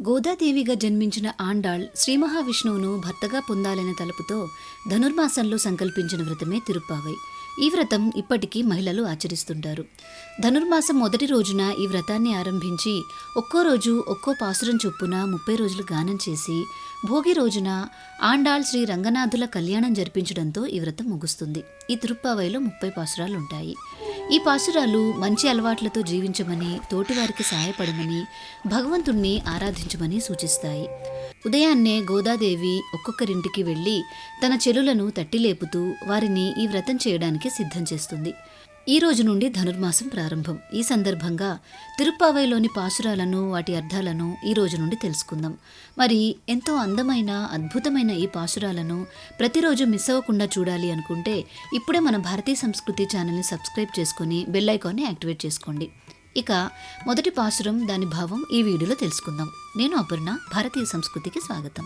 గోదాదేవిగా జన్మించిన ఆండాళ్ శ్రీ మహావిష్ణువును భర్తగా పొందాలనే తలుపుతో ధనుర్మాసంలో సంకల్పించిన వ్రతమే తిరుప్పావై. ఈ వ్రతం ఇప్పటికీ మహిళలు ఆచరిస్తుంటారు. ధనుర్మాసం మొదటి రోజున ఈ వ్రతాన్ని ఆరంభించి ఒక్కో రోజు ఒక్కో పాసురం చొప్పున 30 రోజులు గానం చేసి భోగి రోజున ఆండాళ్ శ్రీ రంగనాథుల కళ్యాణం జరిపించడంతో ఈ వ్రతం ముగుస్తుంది. ఈ తిరుప్పావైలో 30 పాసురాలుంటాయి. ఈ పాసురాలు మంచి అలవాట్లతో జీవించమని, తోటివారికి సహాయపడమని, భగవంతుణ్ణి ఆరాధించమని సూచిస్తాయి. ఉదయాన్నే గోదాదేవి ఒక్కొక్కరింటికి వెళ్లి తన చెలులను తట్టిలేపుతూ వారిని ఈ వ్రతం చేయడానికి సిద్ధం చేస్తుంది. ఈ రోజు నుండి ధనుర్మాసం ప్రారంభం. ఈ సందర్భంగా తిరుప్పావైలోని పాసురాలను, వాటి అర్థాలను ఈ రోజు నుండి తెలుసుకుందాం. మరి ఎంతో అందమైన, అద్భుతమైన ఈ పాసురాలను ప్రతిరోజు మిస్ అవ్వకుండా చూడాలి అనుకుంటే ఇప్పుడే మన భారతీయ సంస్కృతి ఛానల్ని సబ్స్క్రైబ్ చేసుకుని బెల్ ఐకాన్ని యాక్టివేట్ చేసుకోండి. ఇక మొదటి పాసురం, దాని భావం ఈ వీడియోలో తెలుసుకుందాం. నేను అపర్ణ. భారతీయ సంస్కృతికి స్వాగతం.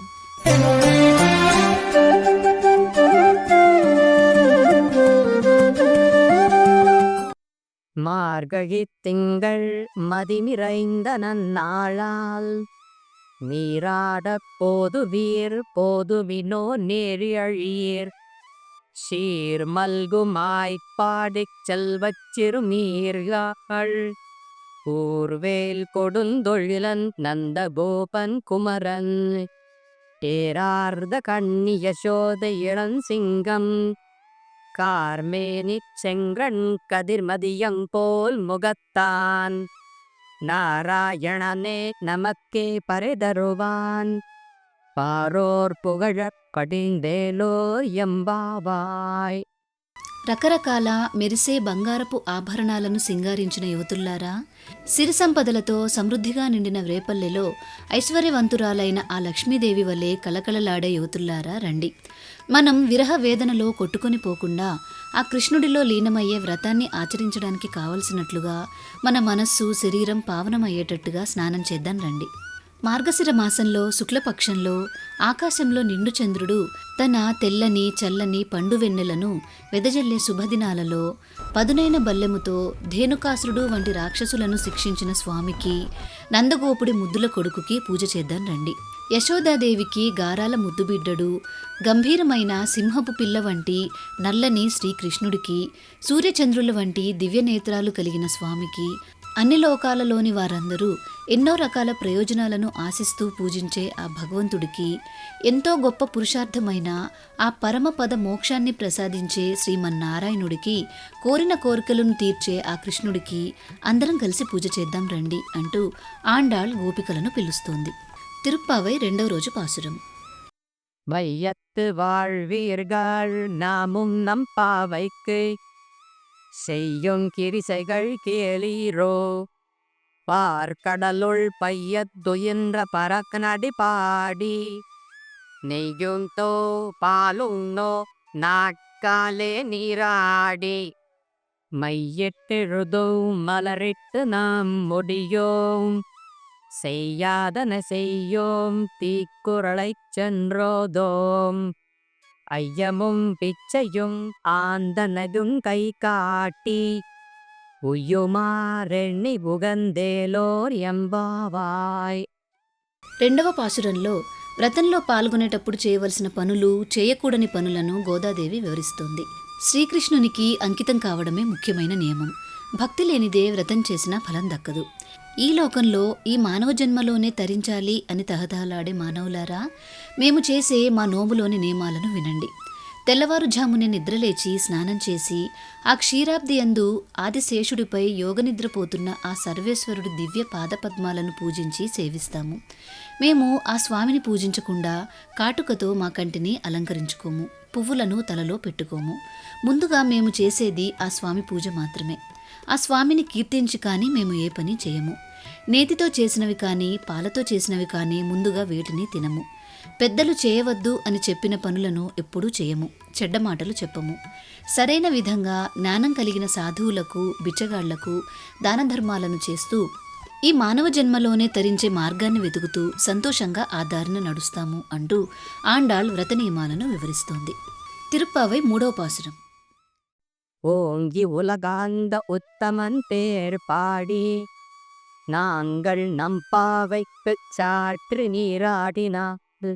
மார்கழி திங்கள் மதிநிறைந்த நன்னாளால் நீராடப் போதுவீர் போதுவினோ நேரியழீர் சீர் மல்குமாய்ப்பாடிச் செல்வச் சிறுமீர்கள் ஊர்வேல் கொடுந்தொழிலன் நந்தகோபன் குமரன் ஏரார்ந்த கண்ணி யசோத இளஞ்சிங்கம் கார்மேனிச் செங்கண் கதிர்மதியம் போல் முகத்தான் நாராயணனே நமக்கே பரிதருவான் பாரோர் புகழக் கடிந்தேலோர் எம்பாவாய். రకరకాల మెరిసే బంగారపు ఆభరణాలను సింగారించిన యువతుల్లారా, సిరి సంపదలతో సమృద్ధిగా నిండిన రేపల్లెలో ఐశ్వర్యవంతురాలైన ఆ లక్ష్మీదేవి వలె కలకలలాడే యువతుల్లారా రండి. మనం విరహ వేదనలో కొట్టుకొని పోకుండా ఆ కృష్ణుడిలో లీనమయ్యే వ్రతాన్ని ఆచరించడానికి కావలసినట్లుగా మన మనస్సు, శరీరం పావనమయ్యేటట్టుగా స్నానం చేద్దాం రండి. మార్గశిర మాసంలో శుక్లపక్షంలో ఆకాశంలో నిండు చంద్రుడు తన తెల్లని, చల్లని పండు వెన్నెలను వెదజల్లే శుభదినాలలో పదునైన బల్లెముతో ధేనుకాసురుడు వంటి రాక్షసులను శిక్షించిన స్వామికి, నందగోపుడి ముద్దుల కొడుకుకి పూజ చేద్దాం రండి. యశోదాదేవికి గారాల ముద్దుబిడ్డడు, గంభీరమైన సింహపు పిల్ల వంటి నల్లని శ్రీకృష్ణుడికి, సూర్యచంద్రుల వంటి దివ్యనేత్రాలు కలిగిన స్వామికి, అన్ని లోకాలలోని వారందరూ ఎన్నో రకాల ప్రయోజనాలను ఆశిస్తూ పూజించే ఆ భగవంతుడికి, ఎంతో గొప్ప పురుషార్థమైన ఆ పరమపద మోక్షాన్ని ప్రసాదించే శ్రీమన్నారాయణుడికి, కోరిన కోరికలను తీర్చే ఆ కృష్ణుడికి అందరం కలిసి పూజ చేద్దాం రండి అంటూ ఆండాళ్ గోపికలను పిలుస్తోంది. తిరుప్పావై 2వ రోజు పాసురం. வையத்து வாழ்வீர்கள் நாமும் நம் பாவைக்கு செய்யும் கிரிசைகள் கேளீரோ பார்க்கடலுள் பையத்துயின்ற பறக்கநடி பாடி நெய்யுந்தோ பாலுண்ணோ நாட்காலே நீராடி மையிட்டெழுதும் மலரிட்டு நாம் முடியோம் செய்யாதன செய்யோம் தீக்குறளைச் சென்றோதோம் ஐயமும் பிச்சையும் ஆந்தனதும் கை காட்டி ఉయ్యుమారెణ్ణి ఉగందేలోర్ ఎంబావాయ్. 2వ పాసురంలో వ్రతంలో పాల్గొనేటప్పుడు చేయవలసిన పనులు, చేయకూడని పనులను గోదాదేవి వివరిస్తోంది. శ్రీకృష్ణునికి అంకితం కావడమే ముఖ్యమైన నియమం. భక్తి లేనిదే వ్రతం చేసినా ఫలం దక్కదు. ఈ లోకంలో ఈ మానవ జన్మలోనే తరించాలి అని తహతహలాడే మానవులారా, మేము చేసే మా నోములోని నియమాలను వినండి. తెల్లవారుజామునే నిద్రలేచి స్నానం చేసి ఆ క్షీరాబ్ది యందు ఆదిశేషుడిపై యోగనిద్రపోతున్న ఆ సర్వేశ్వరుడి దివ్య పాదపద్మాలను పూజించి సేవిస్తాము. మేము ఆ స్వామిని పూజించకుండా కాటుకతో మా కంటిని అలంకరించుకోము, పువ్వులను తలలో పెట్టుకోము. ముందుగా మేము చేసేది ఆ స్వామి పూజ మాత్రమే. ఆ స్వామిని కీర్తించి కానీ మేము ఏ పని చేయము. నేతితో చేసినవి కానీ, పాలతో చేసినవి కానీ ముందుగా వేటిని తినము. పెద్దలు చేయవద్దు అని చెప్పిన పనులను ఎప్పుడూ చేయము. చెడ్డ మాటలు చెప్పము. సరైన విధంగా జ్ఞానం కలిగిన సాధువులకు, బిచ్చగాళ్లకు దానధర్మాలను చేస్తూ ఈ మానవ జన్మలోనే తరించే మార్గాన్ని వెతుకుతూ సంతోషంగా ఆ దారిన నడుస్తాము అంటూ ఆండాళ్ వ్రత నియమాలను వివరిస్తోంది. తిరుప్పావై 3వ పాసురం. ஓங்கி உலகாந்த உத்தமன் பேர் பாடி நாங்கள் நம் பாவைக்குச் சாற்று நீராடினாது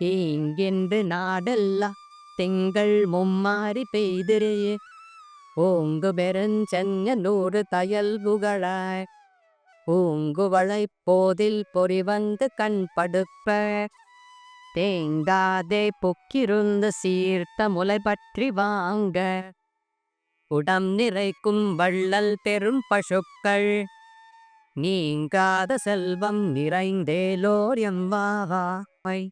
ஈங்கென்று நாடெல்லாம் திங்கள் மும்மாரி பெய்திரே ஓங்கு பெருஞ்செங்கனூறு தயல் புகழாய் பூங்குவளை போதில் பொறிவந்து கண் படுப்ப தேங்காதே பொக்கிருந்து சீர்த்த முலை பற்றி வாங்க உடம் நிறைக்கும் வள்ளல் பெரும் பசுக்கள் నీంకాద సెల్వం నిరైందేలోర్యంవాహాయ్.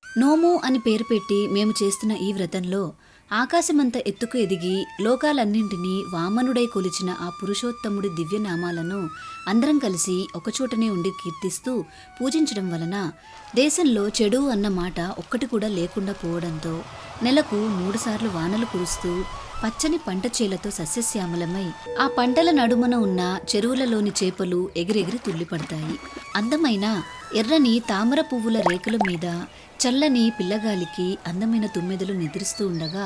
నోము అని పేరు పెట్టి మేము చేస్తున్న ఈ వ్రతంలో ఆకాశమంత ఎత్తుకు ఎదిగి లోకాలన్నింటినీ వామనుడై కొలిచిన ఆ పురుషోత్తముడి దివ్యనామాలను అందరం కలిసి ఒకచోటనే ఉండి కీర్తిస్తూ పూజించడం వలన దేశంలో చెడు అన్న మాట ఒక్కటి కూడా లేకుండా పోవడంతో నెలకు 3 సార్లు వానలు కురుస్తూ పచ్చని పంట చేలతో సస్యశ్యామలమై ఆ పంటల నడుమన ఉన్న చెరువులలోని చేపలు ఎగిరెగిరి తుల్లిపడతాయి. అందమైన ఎర్రని తామర పువ్వుల రేకుల మీద చల్లని పిల్లగాలికి అందమైన తుమ్మెదలు నిద్రిస్తూ ఉండగా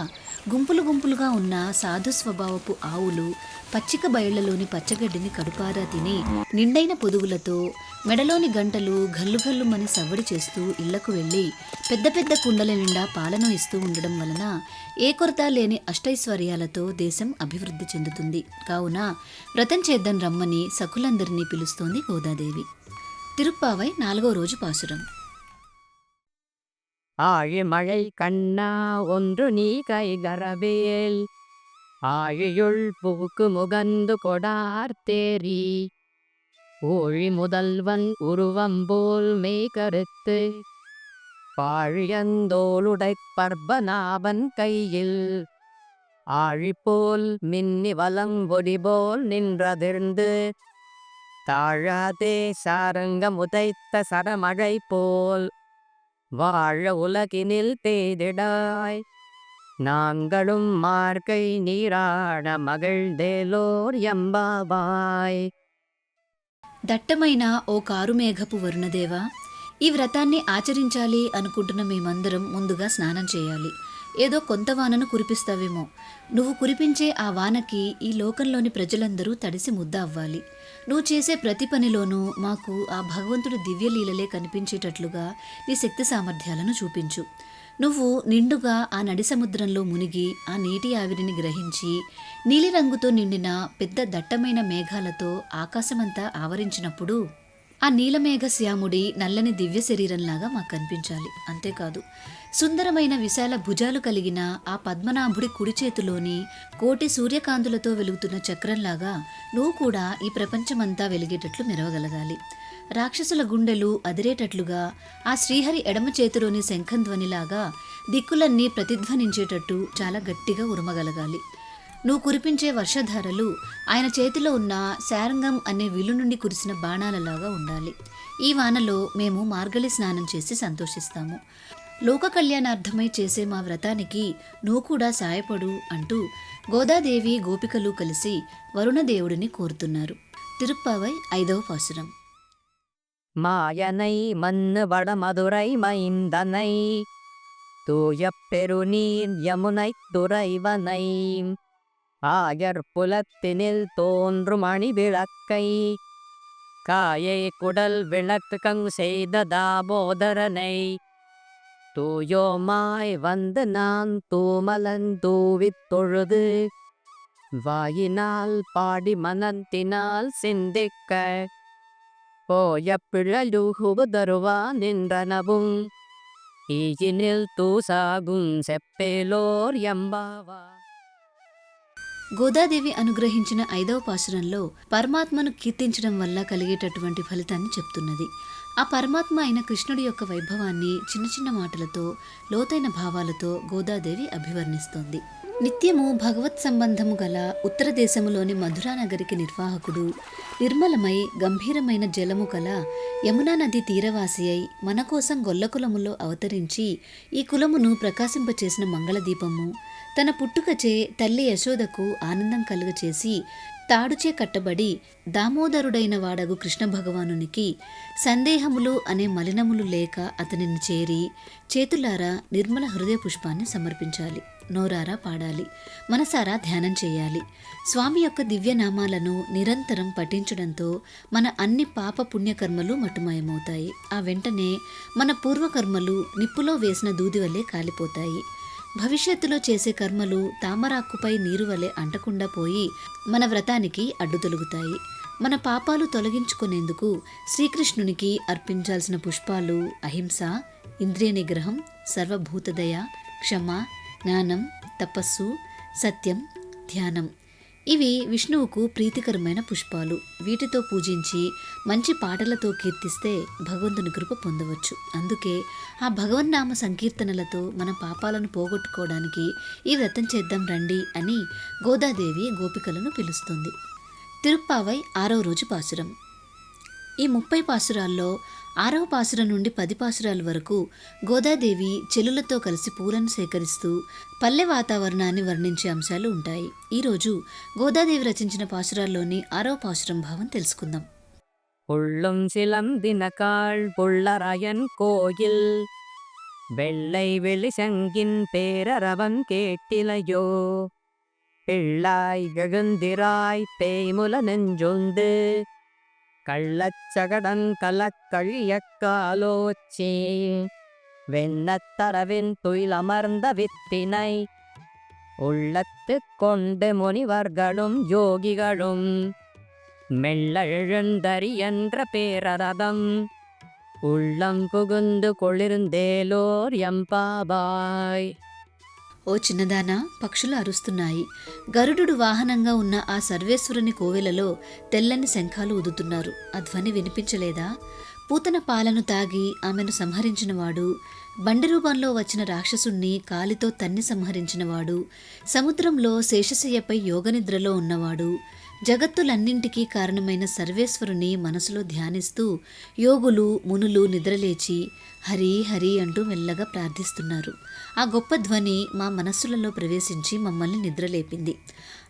గుంపులు గుంపులుగా ఉన్న సాధు స్వభావపు ఆవులు పచ్చిక బయళ్లలోని పచ్చగడ్డిని కడుపారా తిని నిండైన పొదుగులతో మెడలోని గంటలు గల్లుగల్లుమని సవ్వడి చేస్తూ ఇళ్లకు వెళ్లి పెద్ద పెద్ద కుండల నిండా పాలను ఇస్తూ ఉండడం వలన ఏ కొరత లేని అష్టైశ్వర్యాలతో దేశం అభివృద్ధి చెందుతుంది. కావున వ్రతం చేద్దాం రమ్మని సఖులందరినీ పిలుస్తోంది గోదాదేవి. తిరుప్పావై 4వ రోజు పాసురం. ஆழிமழை கண்ணா ஒன்று நீ கைகரவேல் ஆழியுள் புகுக்கு முகந்து கொடார்த்தேரி ஊழி முதல்வன் உருவம்போல் மெய்கருத்து பாழியந்தோளுடைப் பர்பநாபன் கையில் ஆழிபோல் மின்னி வலம்பொடிபோல் நின்றதிர்ந்து தாழாதே சாரங்க முதைத்த சரமழை போல் வாழ உலகினில் பெய்திடாய் நாங்களும் மார்கை நீராட மகிழ்ந்தேలోర్ ఎంబాబాయ్. దట్టమైన ఓ కారుమేఘపు వరుణదేవా, ఈ వ్రతాన్ని ఆచరించాలి అనుకుంటున్న మేమందరం ముందుగా స్నానం చేయాలి. ఏదో కొంత వానను కురిపిస్తావేమో. నువ్వు కురిపించే ఆ వానకి ఈ లోకంలోని ప్రజలందరూ తడిసి ముద్ద అవ్వాలి. నువ్వు చేసే ప్రతి పనిలోనూ మాకు ఆ భగవంతుడి దివ్యలీలలే కనిపించేటట్లుగా నీ శక్తి సామర్థ్యాలను చూపించు. నువ్వు నిండుగా ఆ నడి సముద్రంలో మునిగి ఆ నీటి ఆవిరిని గ్రహించి నీలిరంగుతో నిండిన పెద్ద దట్టమైన మేఘాలతో ఆకాశమంతా ఆవరించినప్పుడు ఆ నీలమేఘ శ్యాముడి నల్లని దివ్య శరీరంలాగా మాకు కనిపించాలి. అంతేకాదు, సుందరమైన విశాల భుజాలు కలిగిన ఆ పద్మనాభుడి కుడి చేతిలోని కోటి సూర్యకాంతులతో వెలుగుతున్న చక్రంలాగా నువ్వు కూడా ఈ ప్రపంచమంతా వెలిగేటట్లు మెరవగలగాలి. రాక్షసుల గుండెలు అదిరేటట్లుగా ఆ శ్రీహరి ఎడమ చేతిలోని శంఖధ్వనిలాగా దిక్కులన్నీ ప్రతిధ్వనించేటట్టు చాలా గట్టిగా ఉరమగలగాలి. నువ్వు కురిపించే వర్షధారలు ఆయన చేతిలో ఉన్న శారంగం అనే విల్లు నుండి కురిసిన బాణాలలాగా ఉండాలి. ఈ వానలో మేము మార్గళి స్నానం చేసి సంతోషిస్తాము. లోక కళ్యాణార్థమై చేసే మా వ్రతానికి నువ్వు కూడా సాయపడు అంటూ గోదాదేవి గోపికలు కలిసి వరుణదేవుడిని కోరుతున్నారు. తిరుప్పావై 5వ పాసురం. மாயனை மண்ணு வடமதுரை மைந்தனை தூய பெருநீர் யமுனை துறைவனை ஆயர் புலத்தினில் தோன்றும் அணி விளக்கை காயை குடல் விளக்கங் செய்த தாமோதரனை தூயோமாய் வந்து நான் தூமலன் தூவித் தொழுது வாயினால் பாடி மனத்தினால் சிந்திக்க போய பிழலுகுதருவா நின்றனவும் ఈజినిల్ తూసాగుం చెప్పేలోర్ ఎంబావా. గోదాదేవి అనుగ్రహించిన 5వ పాసురంలో పరమాత్మను కీర్తించడం వల్ల కలిగేటటువంటి ఫలితాన్ని చెప్తున్నది. ఆ పరమాత్మ అయిన కృష్ణుడి యొక్క వైభవాన్ని చిన్న చిన్న మాటలతో లోతైన భావాలతో గోదాదేవి అభివర్ణిస్తోంది. నిత్యము భగవత్ సంబంధము గల ఉత్తర దేశములోని మధురా నగరికి నిర్వాహకుడు, నిర్మలమై గంభీరమైన జలము కల యమునా నది తీరవాసి అయి మన కోసం గొల్లకులములో అవతరించి ఈ కులమును ప్రకాశింపచేసిన మంగళదీపము, తన పుట్టుకచే తల్లి యశోదకు ఆనందం కలుగచేసి తాడుచే కట్టబడి దామోదరుడైన వాడగు కృష్ణ భగవానునికి సందేహములు అనే మలినములు లేక అతనిని చేరి చేతులారా నిర్మల హృదయ పుష్పాన్ని సమర్పించాలి. నోరారా పాడాలి, మనసారా ధ్యానం చేయాలి. స్వామి యొక్క దివ్యనామాలను నిరంతరం పఠించడంతో మన అన్ని పాప పుణ్యకర్మలు మటుమాయమవుతాయి. ఆ వెంటనే మన పూర్వకర్మలు నిప్పులో వేసిన దూది వలె కాలిపోతాయి. భవిష్యత్తులో చేసే కర్మలు తామరాకుపై నీరు వలె అంటకుండా పోయి మన వ్రతానికి అడ్డు తొలుగుతాయి. మన పాపాలు తొలగించుకునేందుకు శ్రీకృష్ణునికి అర్పించాల్సిన పుష్పాలు అహింస, ఇంద్రియ నిగ్రహం, సర్వభూతదయ, క్షమ, జ్ఞానం, తపస్సు, సత్యం, ధ్యానం. ఇవి విష్ణువుకు ప్రీతికరమైన పుష్పాలు. వీటితో పూజించి మంచి పాటలతో కీర్తిస్తే భగవంతుని కృప పొందవచ్చు. అందుకే ఆ భగవన్నామ సంకీర్తనలతో మన పాపాలను పోగొట్టుకోవడానికి ఈ వ్రతం చేద్దాం రండి అని గోదాదేవి గోపికలను పిలుస్తుంది. తిరుప్పావై 6వ రోజు పాసురం. ఈ 30 పాసురాల్లో 6వ పాసురం నుండి 10 పాసురాల వరకు గోదాదేవి చెలులతో కలిసి పూలను సేకరిస్తూ పల్లె వాతావరణాన్ని వర్ణించే అంశాలు ఉంటాయి. ఈరోజు గోదాదేవి రచించిన పాసురాల్లోని 6వ పాసురం భావం తెలుసుకుందాం. புள்ளும் சிலம்பினகாள் புள்ளராயன் கோயில் வெள்ளை வெளிசங்கின் பேரரவன் கேட்டிலையோ பிள்ளாய் ககந்திராய் பேய்முல நெஞ்சொந்து கள்ளச்சகடன் கலக்கழியக்காலோச்சே வெண்ணத்தரவின் துயிலமர்ந்த வித்தினை உள்ளத்து கொண்டு முனிவர்களும் யோகிகளும் மெல்ல எழுந்தறி என்ற பேரரதம் உள்ளம் புகுந்து கொளிர்ந்தேலோர் எம்பாபாய். ఓ చిన్నదానా, పక్షులు అరుస్తున్నాయి. గరుడు వాహనంగా ఉన్న ఆ సర్వేశ్వరుని కోవెలలో తెల్లని శంఖాలు ఊదుతున్నారు. ఆ ధ్వని వినిపించలేదా? పూతన పాలను తాగి ఆమెను సంహరించినవాడు, బండి రూపంలో వచ్చిన రాక్షసుణ్ణి కాలితో తన్ని సంహరించినవాడు, సముద్రంలో శేషశయ్యపై యోగనిద్రలో ఉన్నవాడు, జగత్తులన్నింటికీ కారణమైన సర్వేశ్వరుని మనసులో ధ్యానిస్తూ యోగులు మునులు నిద్రలేచి హరి హరి అంటూ మెల్లగా ప్రార్థిస్తున్నారు. ఆ గొప్ప ధ్వని మా మనస్సులలో ప్రవేశించి మమ్మల్ని నిద్రలేపింది.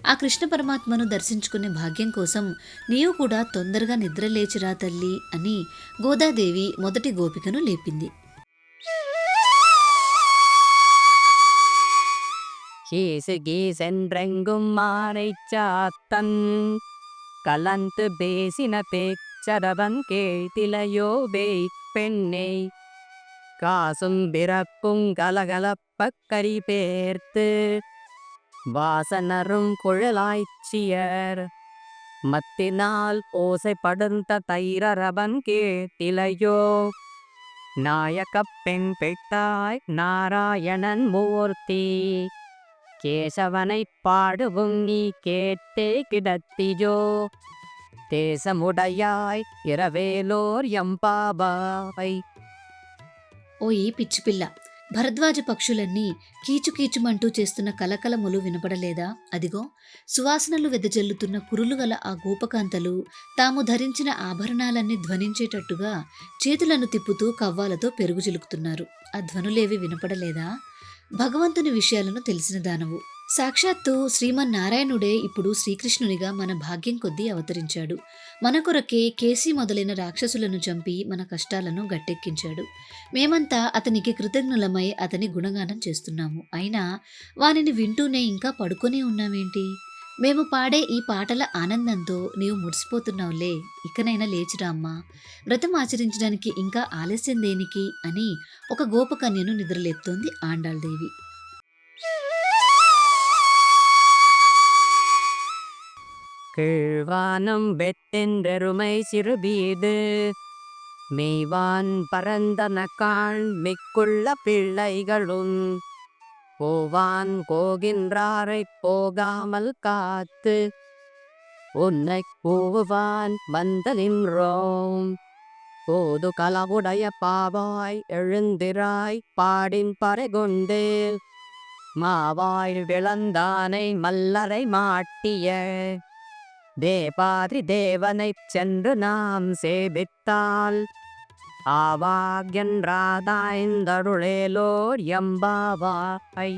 ఆ కృష్ణ పరమాత్మను దర్శించుకునే భాగ్యం కోసం నీవు కూడా తొందరగా నిద్రలేచిరా తల్లి అని గోదాదేవి మొదటి గోపికను లేపింది. சென்றெங்கும் மானை சாத்தன் கலந்து பேசின பேச்சரவன் கேட்டிலையோ பேய் பெண்ணை காசும் பிறப்பும் கலகலப்பக்கரி பேர்த்து வாசனரும் குழலாய்ச்சியர் மத்தினால் ஓசை படுந்த தைரரவன் கேட்டிலையோ நாயகப் பெண் பெட்டாய் நாராயணன் மூர்த்தி கேசவனைப் பாடுவும் நீ கேட்டே கிடத்தியோ தேசமுடையாய் இரவேலோர் எம்பாபாய். ఓ ఈ పిచ్చిపిల్ల, భరద్వాజ పక్షులన్నీ కీచుకీచుమంటూ చేస్తున్న కలకలములు వినపడలేదా? అదిగో సువాసనలు వెదజల్లుతున్న కురులు గల ఆ గోపకాంతలు తాము ధరించిన ఆభరణాలన్నీ ధ్వనించేటట్టుగా చేతులను తిప్పుతూ కవ్వాలతో పెరుగు చిలుకుతున్నారు. ఆ ధ్వనులేవి వినపడలేదా? భగవంతుని విషయాలను తెలిసిన దానవు. సాక్షాత్తు శ్రీమన్నారాయణుడే ఇప్పుడు శ్రీకృష్ణునిగా మన భాగ్యం కొద్దీ అవతరించాడు. మన కొరకే కేసి మొదలైన రాక్షసులను చంపి మన కష్టాలను గట్టెక్కించాడు. మేమంతా అతనికి కృతజ్ఞులమై అతని గుణగానం చేస్తున్నాము. అయినా వానిని వింటూనే ఇంకా పడుకొని ఉన్నామేంటి? మేము పాడే ఈ పాటల ఆనందంతో నీవు మురిసిపోతున్నావులే, ఇకనైనా లేచిరా అమ్మా, వ్రతం ఆచరించడానికి ఇంకా ఆలస్యం దేనికి అని ఒక గోపకన్యను నిద్రలేపుతోంది ఆండాళ్దేవి. கீழ்வானம் வெட்டென்றெருமை சிறுபீது மெய்வான் பரந்தனக்காள் மிக்குள்ள பிள்ளைகளும் போவான் போகின்றாரைப் போகாமல் காத்து உன்னைக் கூவுவான் வந்து நின்றோம். போது களவுடைய பாவாய் எழுந்திராய் பாடின் பறைகொண்டு மாவாய் விளந்தானை மல்லரை மாட்டிய தேவாதி தேவனைச் சென்று நாம் சேவித்தால் ఆవాగ్యంరాదాయిందరుళేలోర్ ఎంబావాయ్.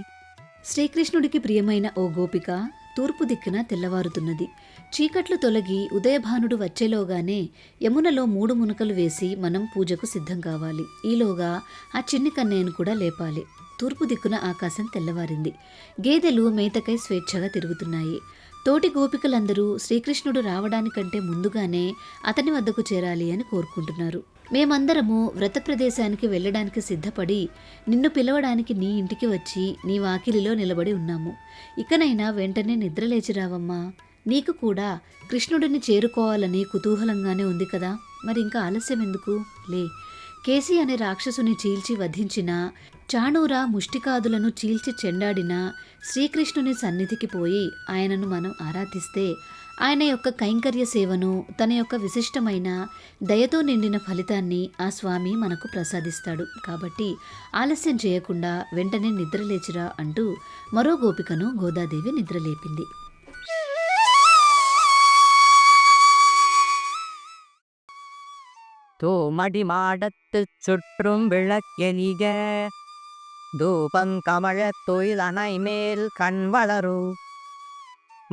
శ్రీకృష్ణుడికి ప్రియమైన ఓ గోపిక తూర్పు దిక్కున తెల్లవారుతున్నది. చీకట్లు తొలగి ఉదయభానుడు వచ్చేలోగానే యమునలో 3 మునకలు వేసి మనం పూజకు సిద్ధం కావాలి. ఈలోగా ఆ చిన్ని కన్నయ్యను కూడా లేపాలి. తూర్పు దిక్కున ఆకాశం తెల్లవారింది. గేదెలు మేతకై స్వేచ్ఛగా తిరుగుతున్నాయి. తోటి గోపికలందరూ శ్రీకృష్ణుడు రావడానికంటే ముందుగానే అతని వద్దకు చేరాలి అని కోరుకుంటున్నారు. మేమందరము వ్రత ప్రదేశానికి వెళ్ళడానికి సిద్ధపడి నిన్ను పిలవడానికి నీ ఇంటికి వచ్చి నీ వాకిలిలో నిలబడి ఉన్నాము. ఇకనైనా వెంటనే నిద్రలేచి రావమ్మా. నీకు కూడా కృష్ణుడిని చేరుకోవాలని కుతూహలంగానే ఉంది కదా, మరి ఇంకా ఆలస్యం ఎందుకు? లే. కేసి అనే రాక్షసుని చీల్చి వధించిన, చాణూర ముష్టికాదులను చీల్చి చెండాడిన శ్రీకృష్ణుని సన్నిధికి పోయి ఆయనను మనం ఆరాధిస్తే ఆయన యొక్క కైంకర్య సేవను, తన యొక్క విశిష్టమైన దయతో నిండిన ఫలితాన్ని ఆ స్వామి మనకు ప్రసాదిస్తాడు. కాబట్టి ఆలస్యం చేయకుండా వెంటనే నిద్రలేచిరా అంటూ మరో గోపికను గోదాదేవి నిద్రలేపింది. தூமடி மாடத்துச் சுற்றும் விளக்கெலிக தூபங் கமழத் தொழிலனை மேல் கண் வளரு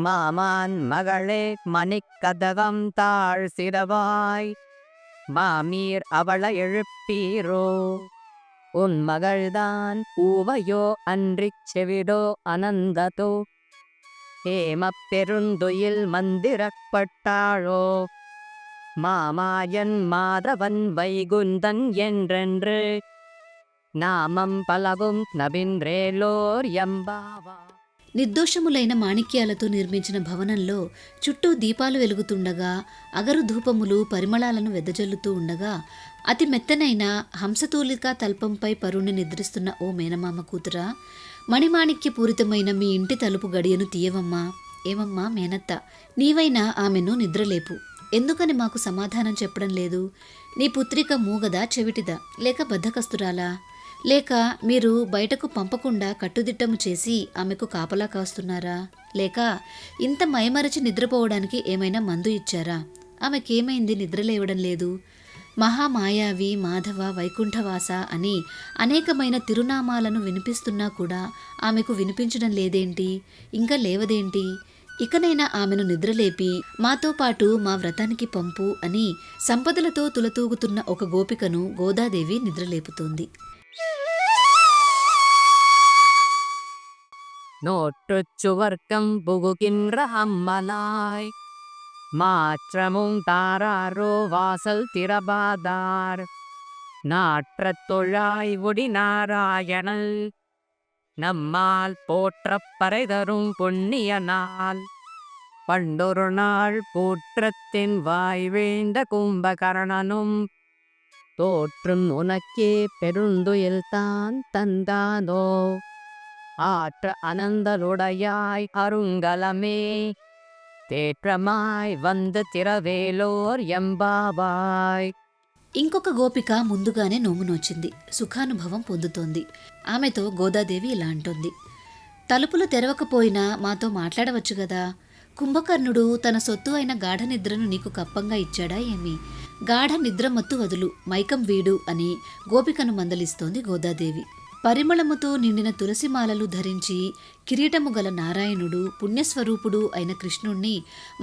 மாமான் மகளே மணிக்கதகம் தாழ் சிரவாய் மாமீர் அவளை எழுப்பீரோ உன் மகள்தான் பூவையோ அன்றிச் செவிடோ அனந்ததோ ஹேமப் பெருந்துயில் மந்திரப்பட்டாளோ மாமாயன் மாதவன் வைகுந்தன் என்றென்று నామం పలవం నబింద్రేలోర్ యంబావా. నిర్దోషములైన మాణిక్యాలతో నిర్మించిన భవనంలో చుట్టూ దీపాలు వెలుగుతుండగా, అగరు ధూపములు పరిమళాలను వెదజల్లుతూ ఉండగా, అతి మెత్తనైన హంసతూలికా తల్పంపై పరుణ్ణి నిద్రిస్తున్న ఓ మేనమామ కూతురా, మణిమాణిక్య పూరితమైన మీ ఇంటి తలుపు గడియను తీయవమ్మా. ఏమమ్మా మేనత్త, నీవైనా ఆమెను నిద్రలేపు. ఎందుకని మాకు సమాధానం చెప్పడం లేదు? నీ పుత్రిక మూగదా, చెవిటిదా, లేక బద్ధకస్తురాలా? లేక మీరు బయటకు పంపకుండా కట్టుదిట్టము చేసి ఆమెకు కాపలా కాస్తున్నారా? లేక ఇంత మైమరచి నిద్రపోవడానికి ఏమైనా మందు ఇచ్చారా? ఆమెకేమైంది నిద్రలేవడం లేదు? మహామాయావి, మాధవ, వైకుంఠవాస అని అనేకమైన తిరునామాలను వినిపిస్తున్నా కూడా ఆమెకు వినిపించడం లేదేంటి? ఇంకా లేవదేంటి? ఇకనైనా ఆమెను నిద్రలేపి మాతో పాటు మా వ్రతానికి పంపు అని సంపదలతో తులతూగుతున్న ఒక గోపికను గోదాదేవి నిద్రలేపుతోంది. நோற்றுச்சுவர்க்கம் புகுகின்ற அம்மலாய் மாற்றமும் தாராரோ வாசல் திறபாதார் நாற்றத் தொழாய் ஒடி நாராயணல் நம்மால் போற்றப் பறைதரும் புண்ணிய நாள் பண்டொரு நாள் கூற்றத்தின் வாய் வீழ்ந்த கும்பகர்ணனும் தோற்றும் உனக்கே பெருந்துயில்தான் தந்தானோ ஆற்ற அனந்தலுடையாய் அருங்கலமே தேற்றமாய் வந்து திரவேலோர் ఎంబాబాయ్. ఇంకొక గోపిక ముందుగానే నోము నోచింది, సుఖానుభవం పొందుతోంది. ఆమెతో గోదాదేవి ఇలా అంటోంది: తలుపులు తెరవకపోయినా మాతో మాట్లాడవచ్చు గదా. కుంభకర్ణుడు తన సొత్తు అయిన గాఢ నిద్రను నీకు కప్పంగా ఇచ్చాడా ఏమి? గాఢ నిద్ర మత్తు వదులు, మైకం వీడు అని గోపికను మందలిస్తోంది గోదాదేవి. పరిమళముతో నిండిన తులసిమాలలు ధరించి కిరీటము గల నారాయణుడు, పుణ్యస్వరూపుడు అయిన కృష్ణుణ్ణి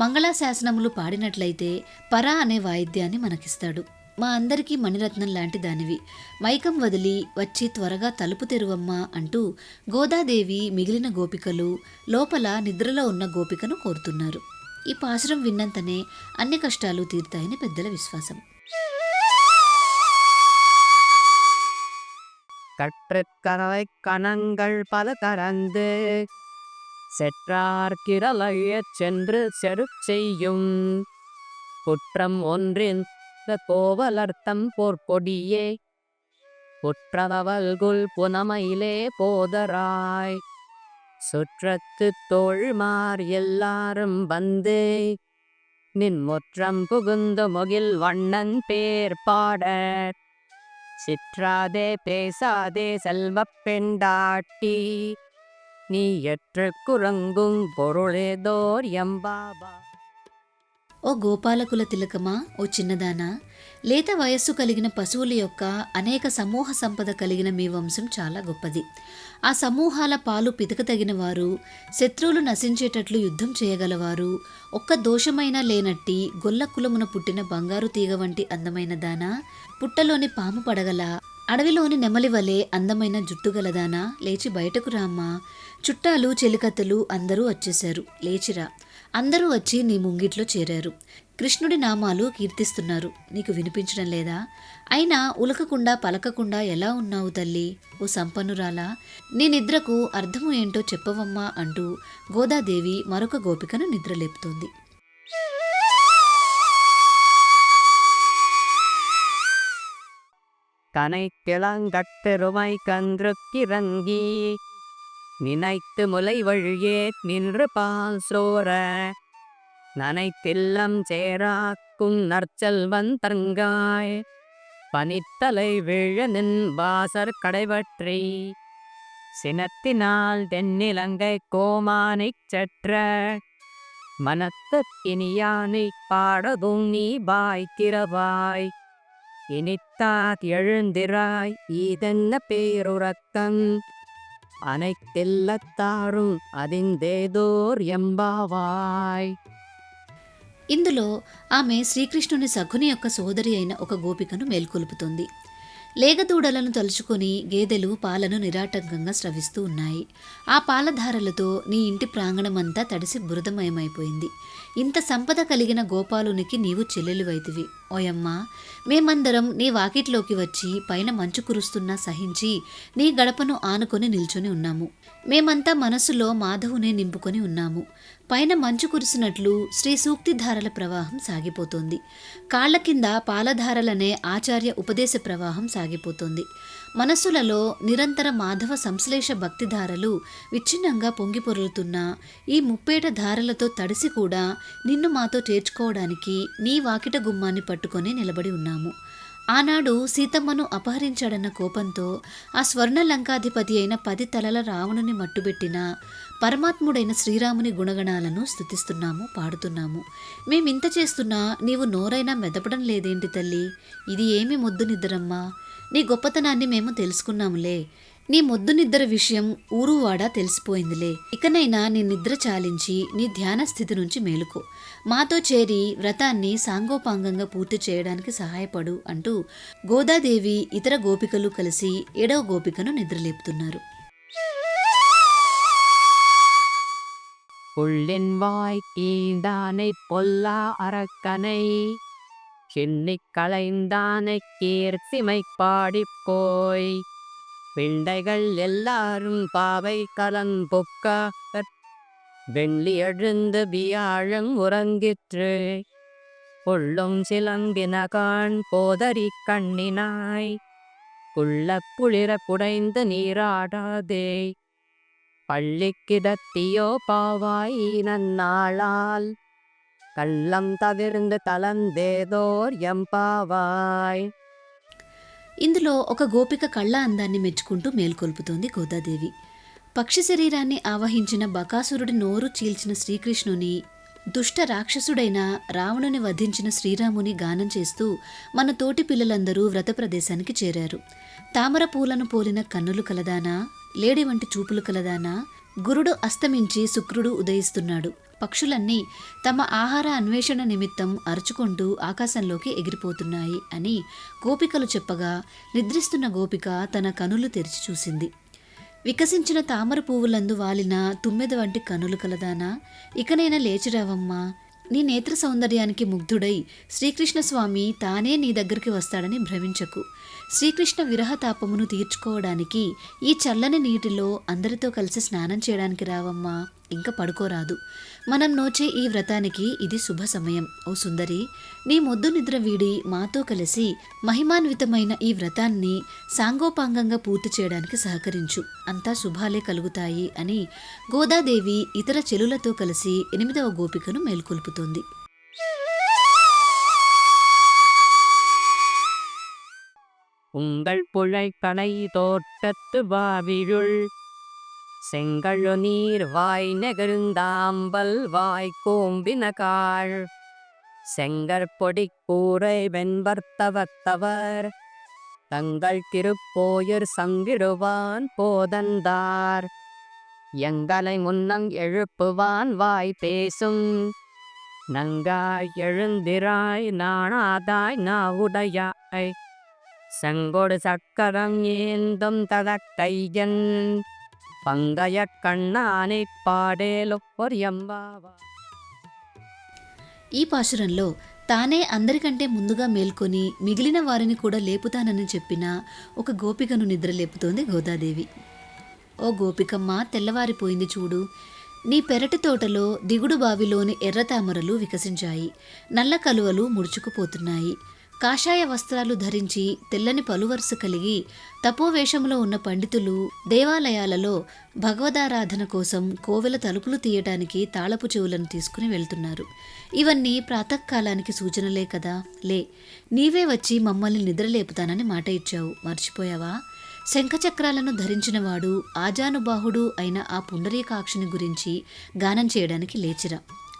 మంగళాశాసనములు పాడినట్లయితే పరా అనే వాయిద్యాన్ని మనకిస్తాడు. మా అందరికీ మణిరత్నం లాంటి దానివి, మైకం వదిలి వచ్చి త్వరగా తలుపు తెరువమ్మా అంటూ గోదాదేవి మిగిలిన గోపికలు లోపల నిద్రలో ఉన్న గోపికను కోరుతున్నారు. ఈ పాసురం విన్నంతనే అన్ని కష్టాలు తీరుతాయని పెద్దల విశ్వాసం. கற்றற்கரை கணங்கள் பல கறந்து செற்றார் கிரளையச் சென்று செருச் செய்யும் குற்றம் ஒன்றின் கோவலர்த்தம் போர்க்கொடியே புற்றவல்குல் புனமையிலே போதராய் சுற்றத்து தோழ்மார் எல்லாரும் வந்து நின் முற்றம் புகுந்து முகில் வண்ணன் பேர் பாட சிற்றாதே பேசாதே செல்வப் பெண்டாட்டி நீ எற்று குரங்கும் பொருளேதோர் எம்பாபா. ఓ గోపాలకుల తిలకమా, ఓ చిన్నదానా, లేత వయస్సు కలిగిన పశువుల యొక్క అనేక సమూహ సంపద కలిగిన మీ వంశం చాలా గొప్పది. ఆ సమూహాల పాలు పితకతగిన వారు, శత్రువులు నశించేటట్లు యుద్ధం చేయగలవారు, ఒక్క దోషమైనా లేనట్టి గొల్ల కులమున పుట్టిన బంగారు తీగ వంటి అందమైన దానా, పుట్టలోని పాము పడగల, అడవిలోని నెమలి వలె అందమైన జుట్టుగలదానా, లేచి బయటకు రామ్మా. చుట్టాలు చెలికత్తెలు అందరూ వచ్చేశారు, లేచిరా. అందరూ వచ్చి నీ ముంగిట్లో చేరారు. కృష్ణుడి నామాలు కీర్తిస్తున్నారు. నీకు వినిపించడం లేదా? అయినా ఉలకకుండా పలకకుండా ఎలా ఉన్నావు తల్లి, ఓ సంపన్నురాలా, నీ నిద్రకు అర్థము ఏంటో చెప్పవమ్మా అంటూ గోదాదేవి మరొక గోపికను నిద్రలేపుతోంది. கனைக்கிழங்கட்டெருமை கன்றுக்கிறங்கி நினைத்து முலை வழியே நின்று பால் சோர நனைத்தில்லம் சேராக்கும் நற்செல்வன் தங்காய் பனித்தலை விழ நின் வாசற் கடைபற்றி சினத்தினால் தென்னிலங்கை கோமானைச் செற்ற மனத்து இனியானை பாடதும் நீ பாய்க்கிறவாய் இனித்தாத் எழுந்திராய் ஈதென்ன பேருறக்கம் அனைத்தெல்லத்தாரும் அதிந்தேதோர் ఎంబావాయ్. ఇందులో ఆమె శ్రీకృష్ణుని సఖుని యొక్క సోదరి అయిన ఒక గోపికను మేల్కొలుపుతుంది. లేగదూడలను తలుచుకొని గేదెలు పాలను నిరాటంకంగా స్రవిస్తూ ఉన్నాయి. ఆ పాలధారలతో నీ ఇంటి ప్రాంగణమంతా తడిసి బురదమయమైపోయింది. ఇంత సంపద కలిగిన గోపాలునికి నీవు చెల్లెలివైతివి. ఓయమ్మా, మేమందరం నీ వాకిట్లోకి వచ్చి పైన మంచు కురుస్తున్నా సహించి నీ గడపను ఆనుకొని నిల్చొని ఉన్నాము. మేమంతా మనసులో మాధవునే నింపుకొని ఉన్నాము. పైన మంచు కురిసినట్లు శ్రీ సూక్తిధారల ప్రవాహం సాగిపోతోంది. కాళ్ల కింద పాలధారలనే ఆచార్య ఉపదేశ ప్రవాహం సాగిపోతోంది. మనస్సులలో నిరంతర మాధవ సంశ్లేష భక్తిధారలు విచ్ఛిన్నంగా పొంగి పొరులుతున్న ఈ ముప్పేట ధారలతో తడిసి కూడా నిన్ను మాతో చేర్చుకోవడానికి నీ వాకిట గుమ్మాన్ని పట్టుకొని నిలబడి ఉన్నాము. ఆనాడు సీతమ్మను అపహరించాడన్న కోపంతో ఆ స్వర్ణ లంకాధిపతి అయిన 10 తలల రావణుని మట్టుబెట్టిన పరమాత్ముడైన శ్రీరాముని గుణగణాలను స్తుతిస్తున్నాము, పాడుతున్నాము. మేమింత చేస్తున్నా నీవు నోరైనా మెదపడం లేదేంటి తల్లి? ఇది ఏమి మొద్దు నిద్రమ్మా? నీ గొప్పతనాన్ని మేము తెలుసుకున్నాములే. నీ మొద్దు నిద్ర విషయం ఊరువాడా తెలిసిపోయిందిలే. ఇకనైనా నీ నిద్ర చాలించి నీ ధ్యాన స్థితి నుంచి మేలుకో. మాతో చేరి వ్రతాన్ని సాంగోపాంగంగా పూర్తి చేయడానికి సహాయపడు అంటూ గోదాదేవి ఇతర గోపికలు కలిసి 7వ గోపికను నిద్రలేపుతున్నారు. புள்ளின் வாய் கீழ்ந்தானை பொல்லா அரக்கனை கிண்ணிக் களைந்தானை கீர்த்திமை பாடிப்போய் பிண்டைகள் எல்லாரும் பாவை கலன்பொக்க வெள்ளி எழுந்து வியாழம் உறங்கிற்று புள்ளும் சிலம்பினகான் போதரி கண்ணினாய் புள்ள புளிர குடைந்து நீராடாதே பள்ளிக்கிடத்தியோ பாவாய் நன்னாளால் கள்ளம் தவிர்ந்து தளந்தேதోర్ ఎంపావాయ్. ఇందులో ఒక గోపిక కళ్ళ అందాన్ని మెచ్చుకుంటూ మేల్కొల్పుతోంది గోదాదేవి. పక్షి శరీరాన్ని ఆవహించిన బకాసురుడి నోరు చీల్చిన శ్రీకృష్ణుని, దుష్ట రాక్షసుడైన రావణుని వధించిన శ్రీరాముని గానం చేస్తూ మన తోటి పిల్లలందరూ వ్రత ప్రదేశానికి చేరారు. తామర పూలను పోలిన కన్నులు కలదానా, లేడి వంటి చూపులు కలదానా, గురుడు అస్తమించి శుక్రుడు ఉదయిస్తున్నాడు. పక్షులన్నీ తమ ఆహార అన్వేషణ నిమిత్తం అరుచుకుంటూ ఆకాశంలోకి ఎగిరిపోతున్నాయి అని గోపికలు చెప్పగా నిద్రిస్తున్న గోపిక తన కనులు తెరిచి చూసింది. వికసించిన తామర పువ్వులందు వాలిన తుమ్మెద వంటి కనులు కలదానా, ఇకనైనా లేచిరావమ్మా. నీ నేత్ర సౌందర్యానికి ముగ్ధుడై శ్రీకృష్ణస్వామి తానే నీ దగ్గరికి వస్తాడని భ్రమించకు. శ్రీకృష్ణ విరహతాపమును తీర్చుకోవడానికి ఈ చల్లని నీటిలో అందరితో కలిసి స్నానం చేయడానికి రావమ్మా. ఇంకా పడుకోరాదు. మనం నోచే ఈ వ్రతానికి ఇది శుభ సమయం. ఓ సుందరి, నీ మొద్దు నిద్ర వీడి మాతో కలిసి మహిమాన్వితమైన ఈ వ్రతాన్ని సాంగోపాంగంగా పూర్తి చేయడానికి సహకరించు. అంతా శుభాలే కలుగుతాయి అని గోదాదేవి ఇతర చెలులతో కలిసి 8వ గోపికను మేల్కొల్పుతోంది. உங்கள் புழைக்கணை தோட்டத்து வாவியுள் செங்கழு நீர் வாய் நெகிழ்ந்தாம்பல் வாய் கோம்பினகாள் செங்கற்பொடி கூரை வெண்பர்த்தவத்தவர் தங்கள் திருப்போயிர் சங்கிடுவான் போதந்தார் எங்களை முன்னம் எழுப்புவான் வாய் பேசும் நங்காய் எழுந்திராய் நாணாதாய் நாவுடையாய் செங்கொடு சக்கரம் ஏந்தும் தடக்கையன் பங்கைய కన్నాని పాడేలొప్పర్ ఎంబావా. ఈ పాశురంలో తానే అందరికంటే ముందుగా మేల్కొని మిగిలిన వారిని కూడా లేపుతానని చెప్పిన ఒక గోపికను నిద్రలేపుతోంది గోదాదేవి. ఓ గోపికమ్మ, తెల్లవారిపోయింది చూడు. నీ పెరటి తోటలో దిగుడు బావిలోని ఎర్రతామరలు వికసించాయి. నల్ల కలువలు ముడుచుకుపోతున్నాయి. కాషాయ వస్త్రాలు ధరించి తెల్లని పలువరుస కలిగి తపోవేషంలో ఉన్న పండితులు దేవాలయాలలో భగవదారాధన కోసం కోవెల తలుపులు తీయటానికి తాళపు చెవులను తీసుకుని వెళ్తున్నారు. ఇవన్నీ ప్రాతకాలానికి సూచనలే కదా. నీవే వచ్చి మమ్మల్ని నిద్రలేపుతానని మాట ఇచ్చావు, మర్చిపోయావా? శంఖచక్రాలను ధరించినవాడు ఆజానుబాహుడు అయిన ఆ పుండరీకాక్షుని గురించి గానం చేయడానికి లేచిరా.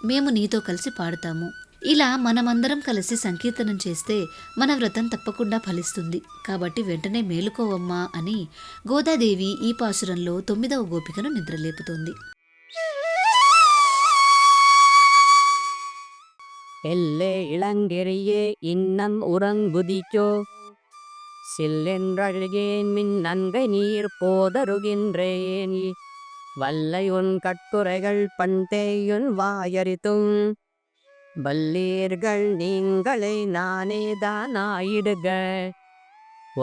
మేము నీతో కలిసి పాడుతాము. ఇలా మనమందరం కలిసి సంకీర్తనం చేస్తే మన వ్రతం తప్పకుండా ఫలిస్తుంది. కాబట్టి వెంటనే మేలుకోవమ్మా అని గోదాదేవి ఈ పాసురంలో 9వ గోపికను నిద్రలేపుతోంది. எல்லே இளங்கிரியே இன்னம் உறங்குதிக்கோ சில்லென்றழுகேன் மின் நன்கை நீர் போதருகின்றேன் வல்லை உன் கட்டுரைகள் பண்தேயுன் வாயறித்தும் வல்லீர்கள் நீங்களை நானேதானாயிடுக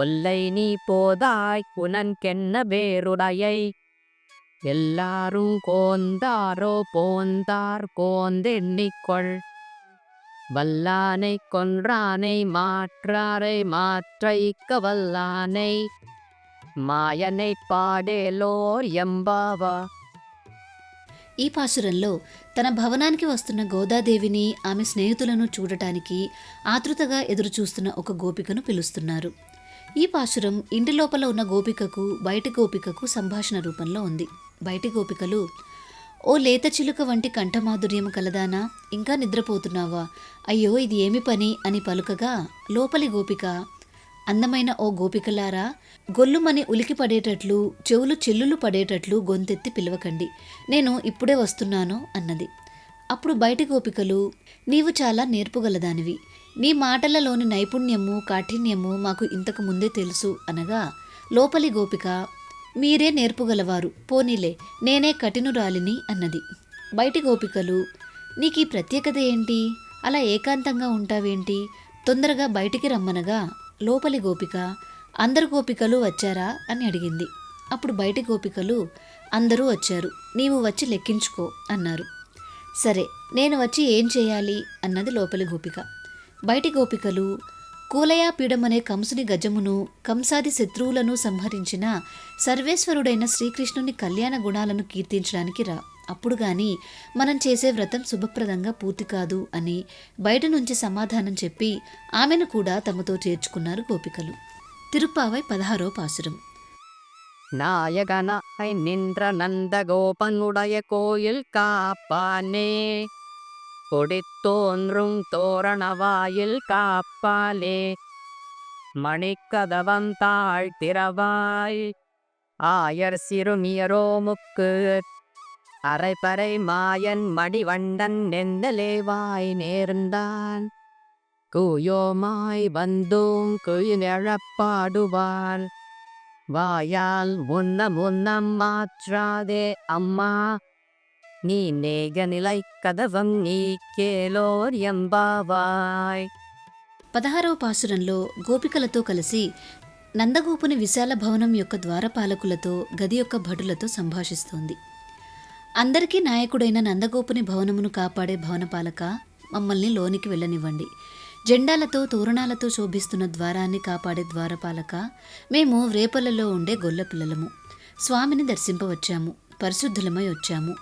ஒல்லை நீ போதாய் உனக்கென்ன வேறுடையை எல்லாரும் கோந்தாரோ போந்தார் கோந்தெண்ணிக்கொள் வல்லானை கொன்றானை மாற்றாரை மாற்றைக்க வல்லானை మాయనై పాడేలోర్ ఎంబావా. ఈ పాసురంలో తన భవనానికి వస్తున్న గోదాదేవిని, ఆమె స్నేహితులను చూడటానికి ఆతృతగా ఎదురుచూస్తున్న ఒక గోపికను పిలుస్తున్నారు. ఈ పాసురం ఇంటి లోపల ఉన్న గోపికకు బయటి గోపికకు సంభాషణ రూపంలో ఉంది. బయటి గోపికలు, ఓ లేత చిలుక వంటి కంఠమాధుర్యము కలదానా, ఇంకా నిద్రపోతున్నావా? అయ్యో ఇది ఏమి పని అని పలుకగా లోపలి గోపిక, అందమైన ఓ గోపికలారా, గొల్లుమని ఉలికి పడేటట్లు చెవులు చెల్లులు పడేటట్లు గొంతెత్తి పిలవకండి, నేను ఇప్పుడే వస్తున్నాను అన్నది. అప్పుడు బయటి గోపికలు, నీవు చాలా నేర్పుగలదానివి, నీ మాటలలోని నైపుణ్యము కాఠిన్యము మాకు ఇంతకు ముందే తెలుసు అనగా లోపలి గోపిక, మీరే నేర్పుగలవారు, పోనీలే నేనే కఠినురాలిని అన్నది. బయటి గోపికలు, నీకీ ప్రత్యేకత ఏంటి, అలా ఏకాంతంగా ఉంటావేంటి, తొందరగా బయటికి రమ్మనగా లోపలి గోపిక, అందరు గోపికలు వచ్చారా అని అడిగింది. అప్పుడు బయటి గోపికలు, అందరూ వచ్చారు, నీవు వచ్చి లెక్కించుకో అన్నారు. సరే, నేను వచ్చి ఏం చేయాలి అన్నది లోపలి గోపిక. బయటి గోపికలు, కూలయాపీడమనే కంసుని గజమును కంసాది శత్రువులను సంహరించిన సర్వేశ్వరుడైన శ్రీకృష్ణుని కళ్యాణ గుణాలను కీర్తించడానికి రా, అప్పుడు గాని మనం చేసే వ్రతం శుభప్రదంగా పూర్తి కాదు అని బయట నుంచి సమాధానం చెప్పి ఆమెను కూడా తమతో చేర్చుకున్నారు గోపికలు. తిరుప్పావై 16వ పాసురం. நாயகனாய் நின்ற நந்தகோபனுடைய கோயில் காப்பானே கொடித்தோன்றும் தோரணவாயில் காப்பாலே மணிக்கதவம் தாழ்த்திரவாய் ஆயர் சிறுமியரோ முக்கு அரைப்பறை மாயன் மடிவண்டன் நெந்தலேவாய் நேர்ந்தான் கூயோமாய் வந்தும் குயிலெழப்பாடுவாள் வாயால் முன்னம் மாற்றாதே அம்மா நீ நேக நிலை கதవం నీకేలోర్ ఎంబావాయ్. 16వ పాసురంలో గోపికలతో కలిసి నందగోపుని విశాల భవనం యొక్క ద్వారపాలకులతో గది యొక్క భటులతో సంభాషిస్తోంది. అందరికీ నాయకుడైన నందగోపుని భవనమును కాపాడే భవనపాలక, మమ్మల్ని లోనికి వెళ్ళనివ్వండి. జెండాలతో తోరణాలతో శోభిస్తున్న ద్వారాన్ని కాపాడే ద్వారపాలక, మేము వ్రేపలలో ఉండే గొల్లపిల్లలము. స్వామిని దర్శింపవచ్చాము, పరిశుద్ధులమై వచ్చాము.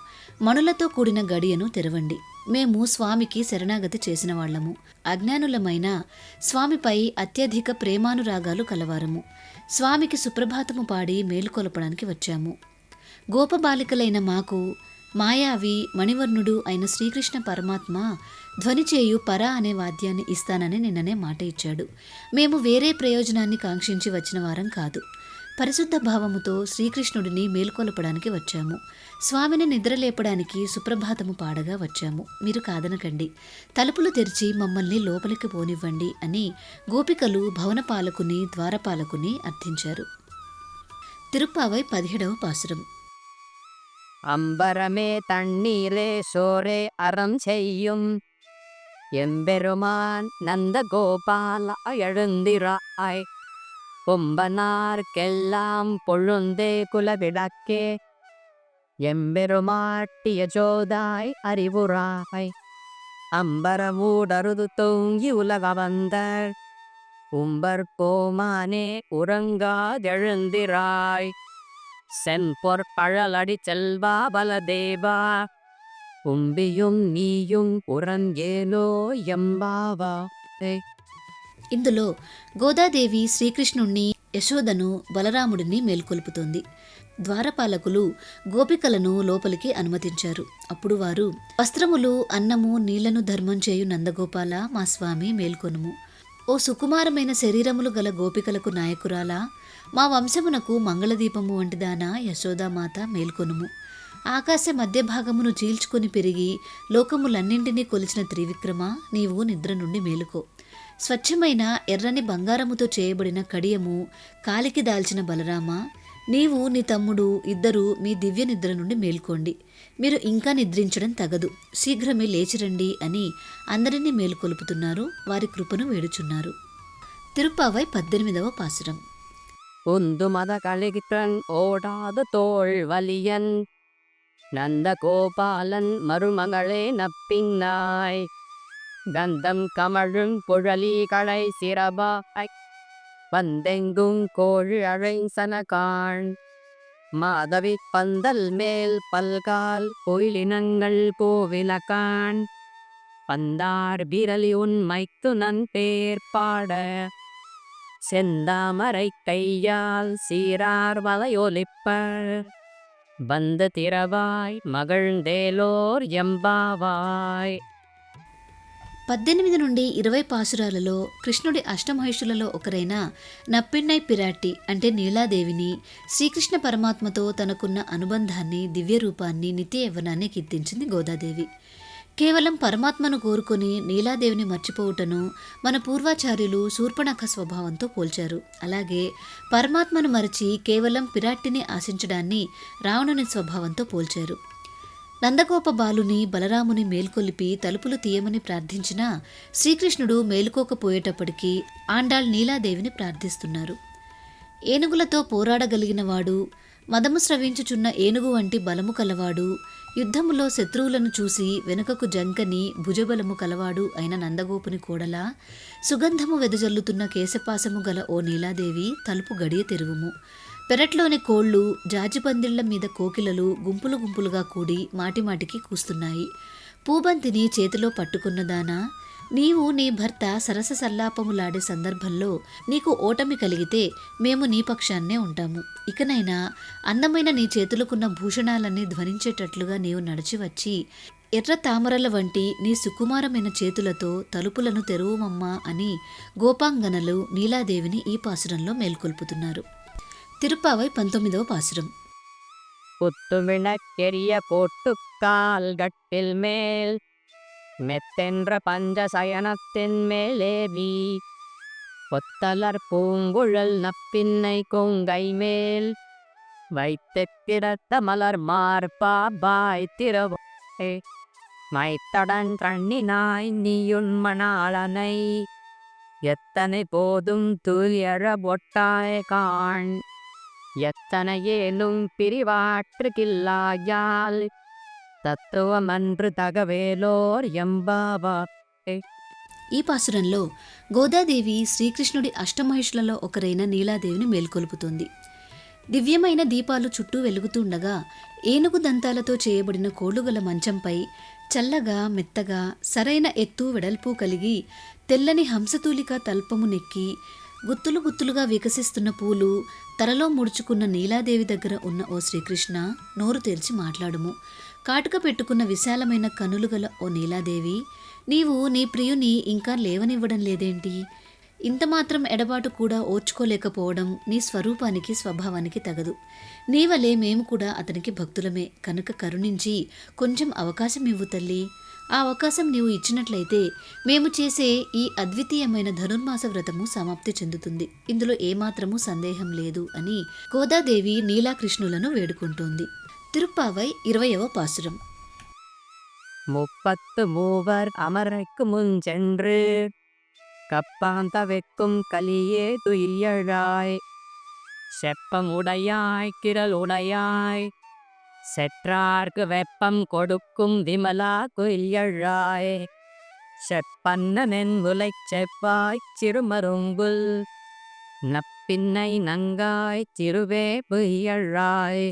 మణులతో కూడిన గడియను తెరవండి. మేము స్వామికి శరణాగతి చేసిన వాళ్లము. అజ్ఞానులమైన స్వామిపై అత్యధిక ప్రేమానురాగాలు కలవారము. స్వామికి సుప్రభాతము పాడి మేలుకొలపడానికి వచ్చాము. గోపబాలికలైన మాకు మాయావి మణివర్ణుడు అయిన శ్రీకృష్ణ పరమాత్మ ధ్వని చేయు పర అనే వాద్యాన్ని ఇస్తానని నిన్ననే మాట ఇచ్చాడు. మేము వేరే ప్రయోజనాన్ని కాంక్షించి వచ్చిన వారం కాదు. పరిశుద్ధ భావముతో శ్రీకృష్ణుడిని మేల్కొల్పడానికి వచ్చాము. స్వామిని నిద్రలేపడానికి సుప్రభాతము పాడగా వచ్చాము. మీరు కాదనకండి. తలుపులు తెరిచి మమ్మల్ని లోపలికి పోనివ్వండి అని గోపికలు భవనపాలకుని ద్వారపాలకుని అర్థించారు. తిరుప్పావై 17వ పాసురం. அம்பரமே தண்ணீரே சோரே அறம் செய்யும் எம்பெருமான் நந்தகோபால எழுந்திராய் பொம்பனார்க்கெல்லாம் பொழுந்தே குலவிளக்கே எம்பெருமாட்டிய ஜோதாய் அறிவுராய் அம்பரமூடருது தூங்கி உலக வந்தர் உம்பர் கோமானே உறங்காதெழுந்திராய் செம்பொற் பழலடி செல்வா பலதேவா உம்பியும் நீயும் புறங்கேலோ எம்பாவா. ఇందులో గోదాదేవి శ్రీకృష్ణుణ్ణి, యశోదను, బలరాముడిని మేల్కొల్పుతోంది. ద్వారపాలకులు గోపికలను లోపలికి అనుమతించారు. అప్పుడు వారు, వస్త్రములు, అన్నము, నీళ్లను ధర్మం చేయు నందగోపాల, మా స్వామి మేల్కొనుము. ఓ సుకుమారమైన శరీరములు గల గోపికలకు నాయకురాలా, మా వంశమునకు మంగళదీపము వంటిదానా యశోదామాత మేల్కొనుము. ఆకాశ మధ్య భాగమును చీల్చుకొని పెరిగి లోకములన్నింటినీ కొలిచిన త్రివిక్రమ, నీవు నిద్ర నుండి మేలుకో. స్వచ్ఛమైన ఎర్రని బంగారముతో చేయబడిన కడియము కాలికి దాల్చిన బలరామ, నీవు నీ తమ్ముడు ఇద్దరూ మీ దివ్య నిద్ర నుండి మేల్కోండి. మీరు ఇంకా నిద్రించడం తగదు, శీఘ్రమే లేచిరండి అని అందరినీ మేలుకొలుపుతున్నారు. వారి కృపను వేడుచున్నారు. తిరుప్పావై 18వ పాసురం. உந்து மத கலிகிற்றன் ஓடாத தோள் வலியன் நந்தகோபாலன் மருமகளே நப்பின்னாய் கந்தம் கமழும் புழலி களை சிறபாய் வந்தெங்கும் கோழி அழைசனகான் மாதவி பந்தல் மேல் பல்கால் கோயிலினங்கள் கோவிலகான் பந்தார் விரலி உன்மைத்து நன் பேர் பாட செந்தாமரை கையால் சீரார் வலையொலிப்பர் வந்த திரவாய் மகிழ்ந்தேலோர் எம்பாவாய். 18 నుండి 20 పాసురాలలో కృష్ణుడి అష్టమహిషులలో ఒకరైన నప్పిన్నై పిరాట్టి అంటే నీలాదేవిని, శ్రీకృష్ణ పరమాత్మతో తనకున్న అనుబంధాన్ని, దివ్య రూపాన్ని, నిత్య యవ్వనాన్ని కీర్తించింది గోదాదేవి. కేవలం పరమాత్మను కోరుకొని నీలాదేవిని మర్చిపోవుటను మన పూర్వాచార్యులు శూర్పణఖ స్వభావంతో పోల్చారు. అలాగే పరమాత్మను మరచి కేవలం పిరాట్టిని ఆశించడాన్ని రావణుని స్వభావంతో పోల్చారు. నందగోప బాలుని, బలరాముని మేల్కొలిపి తలుపులు తీయమని ప్రార్థించినా శ్రీకృష్ణుడు మేలుకోకపోయేటప్పటికీ ఆండాళ్ నీలాదేవిని ప్రార్థిస్తున్నారు. ఏనుగులతో పోరాడగలిగినవాడు, మదము స్రవించుచున్న ఏనుగు వంటి బలము కలవాడు, యుద్ధములో శత్రువులను చూసి వెనుకకు జంకని భుజబలము కలవాడు అయిన నందగోపుని కోడలా, సుగంధము వెదజల్లుతున్న కేశపాసము గల ఓ నీలాదేవి, తలుపు గడియ తెరువుము. పెరట్లోని కోళ్లు, జాజిపందిళ్ల మీద కోకిలలు గుంపులు గుంపులుగా కూడి మాటిమాటికి కూస్తున్నాయి. పూబంతిని చేతిలో పట్టుకున్నదానా, నీవు నీ భర్త సరస సల్లాపములాడే సందర్భంలో నీకు ఓటమి కలిగితే మేము నీ పక్షాన్నే ఉంటాము. ఇకనైనా అందమైన నీ చేతులకున్న భూషణాలన్నీ ధ్వనించేటట్లుగా నీవు నడిచి వచ్చి ఎర్ర తామరల వంటి నీ సుకుమారమైన చేతులతో తలుపులను తెరువుమమ్మా అని గోపాంగనలు నీలాదేవిని ఈ పాసురంలో మేల్కొల్పుతున్నారు. తిరుప్పావై 19వ పాసురం. புத்துவிளக்கெரிய போட்டுக்கால் கட்டில் மேல் மெத்தென்ற பஞ்சசயனத்தின் மேலேவி பொத்தலர் பூங்குழல் நப்பின்னை கொங்கை மேல் வைத்து கிடத்த மலர் மார்பா பாய் திரவே மைத்தடன் கண்ணினாய் நீயுண்மணாளனை எத்தனை போதும் துயர பொட்டாய் காண் எத்தனை ஏனும் பிரிவாற்றுகில்லாயால் తత్వమన్రు తగవేలోర్ ఎంబావా. ఈ పాసురంలో గోదాదేవి శ్రీకృష్ణుడి అష్టమహిషులలో ఒకరైన నీలాదేవిని మేల్కొలుపుతోంది. దివ్యమైన దీపాలు చుట్టూ వెలుగుతుండగా ఏనుగు దంతాలతో చేయబడిన కోళ్లుగల మంచంపై చల్లగా, మెత్తగా, సరైన ఎత్తు వెడల్పు కలిగి తెల్లని హంసతూలిక తల్పము నెక్కి గుత్తులు గుత్తులుగా వికసిస్తున్న పూలు తలలో ముడుచుకున్న నీలాదేవి దగ్గర ఉన్న ఓ శ్రీకృష్ణ, నోరు తెరిచి మాట్లాడుము. కాటుక పెట్టుకున్న విశాలమైన కనులు గల ఓ నీలాదేవి, నీవు నీ ప్రియుని ఇంకా లేవనివ్వడం లేదేంటి? ఇంతమాత్రం ఎడబాటు కూడా ఓర్చుకోలేకపోవడం నీ స్వరూపానికి స్వభావానికి తగదు. నీవలే మేము కూడా అతనికి భక్తులమే కనుక కరుణించి కొంచెం అవకాశం ఇవ్వు తల్లి. ఆ అవకాశం నీవు ఇచ్చినట్లయితే మేము చేసే ఈ అద్వితీయమైన ధనుర్మాస వ్రతము సమాప్తి చెందుతుంది. ఇందులో ఏమాత్రమూ సందేహం లేదు అని గోదాదేవి నీలాకృష్ణులను వేడుకుంటోంది. తిరుప్పావై 20వ పాసురం. முப்பத்து மூவர் அமரர்க்கு முன்சென்று கப்பாந்த வெக்கும் கலியே துயியழாய் செப்பமுடையாய் கிரலுடையாய் செற்றார்க்கு வெப்பம் கொடுக்கும் விமலா குயியழாய் செப்பன்னனென் முலைச் செவ்வாய்ச் சிறுமருங்குல் நப்பின்னை நங்காய் சிறுவே பொய்யழாய்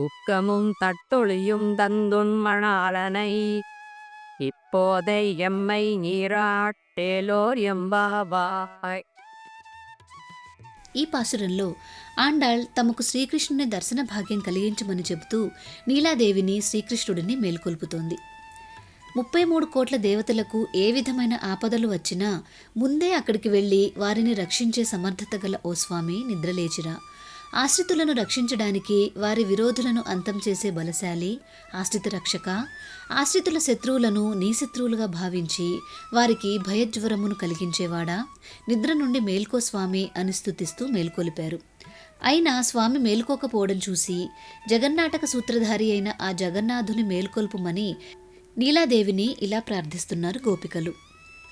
உக்கமும் தட்டொழியும் தந்துன் மணாளனை இப்போதை எம்மை நீராட்டேலோர் ఎంబావాయ్. ఈ పాసురంలో ఆండాళ్ తమకు శ్రీకృష్ణుని దర్శన భాగ్యం కలిగించమని చెబుతూ నీలాదేవిని శ్రీకృష్ణుడిని మేల్కొల్పుతోంది. 33 కోట్ల దేవతలకు ఏ విధమైన ఆపదలు వచ్చినా ముందే అక్కడికి వెళ్ళి వారిని రక్షించే సమర్థత గల ఓ స్వామి నిద్రలేచిరా. ఆశ్రితులను రక్షించడానికి వారి విరోధులను అంతం చేసే బలశాలి ఆశ్రిత రక్షక, ఆశ్రితుల శత్రువులను నీ శత్రువులుగా భావించి వారికి భయజ్వరమును కలిగించేవాడా, నిద్ర నుండి మేల్కో స్వామి అని స్తుతిస్తూ మేల్కొలిపారు. అయినా స్వామి మేల్కోకపోవడం చూసి జగన్నాటక సూత్రధారి అయిన ఆ జగన్నాథుని మేల్కొల్పుమని నీలాదేవిని ఇలా ప్రార్థిస్తున్నారు గోపికలు.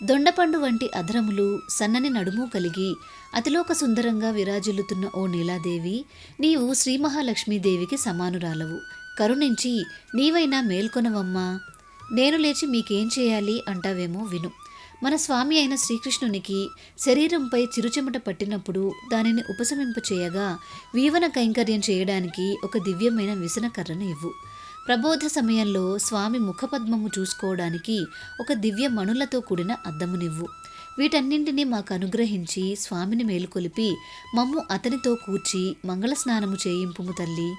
దొండపండు వంటి అధరములు, సన్నని నడుము కలిగి అతిలోక సుందరంగా విరాజిల్లుతున్న ఓ నీలాదేవి, నీవు శ్రీ మహాలక్ష్మీదేవికి సమానురాలవు. కరుణించి నీవైనా మేల్కొనవమ్మా. నేను లేచి మీకేం చేయాలి అంటావేమో విను. మన స్వామి అయిన శ్రీకృష్ణునికి శరీరంపై చిరుచెమట పట్టినప్పుడు దానిని ఉపశమింపచేయగా వీవన కైంకర్యం చేయడానికి ఒక దివ్యమైన విసనకర్రను ఇవ్వు. ప్రబోధ సమయంలో స్వామి ముఖపద్మము చూసుకోవడానికి ఒక దివ్య మణులతో కూడిన అద్దమునివ్వు. వీటన్నింటినీ మాకు అనుగ్రహించి స్వామిని మేలుకొలిపి మమ్ము అతనితో కూర్చి మంగళ స్నానము చేయింపుము తల్లి.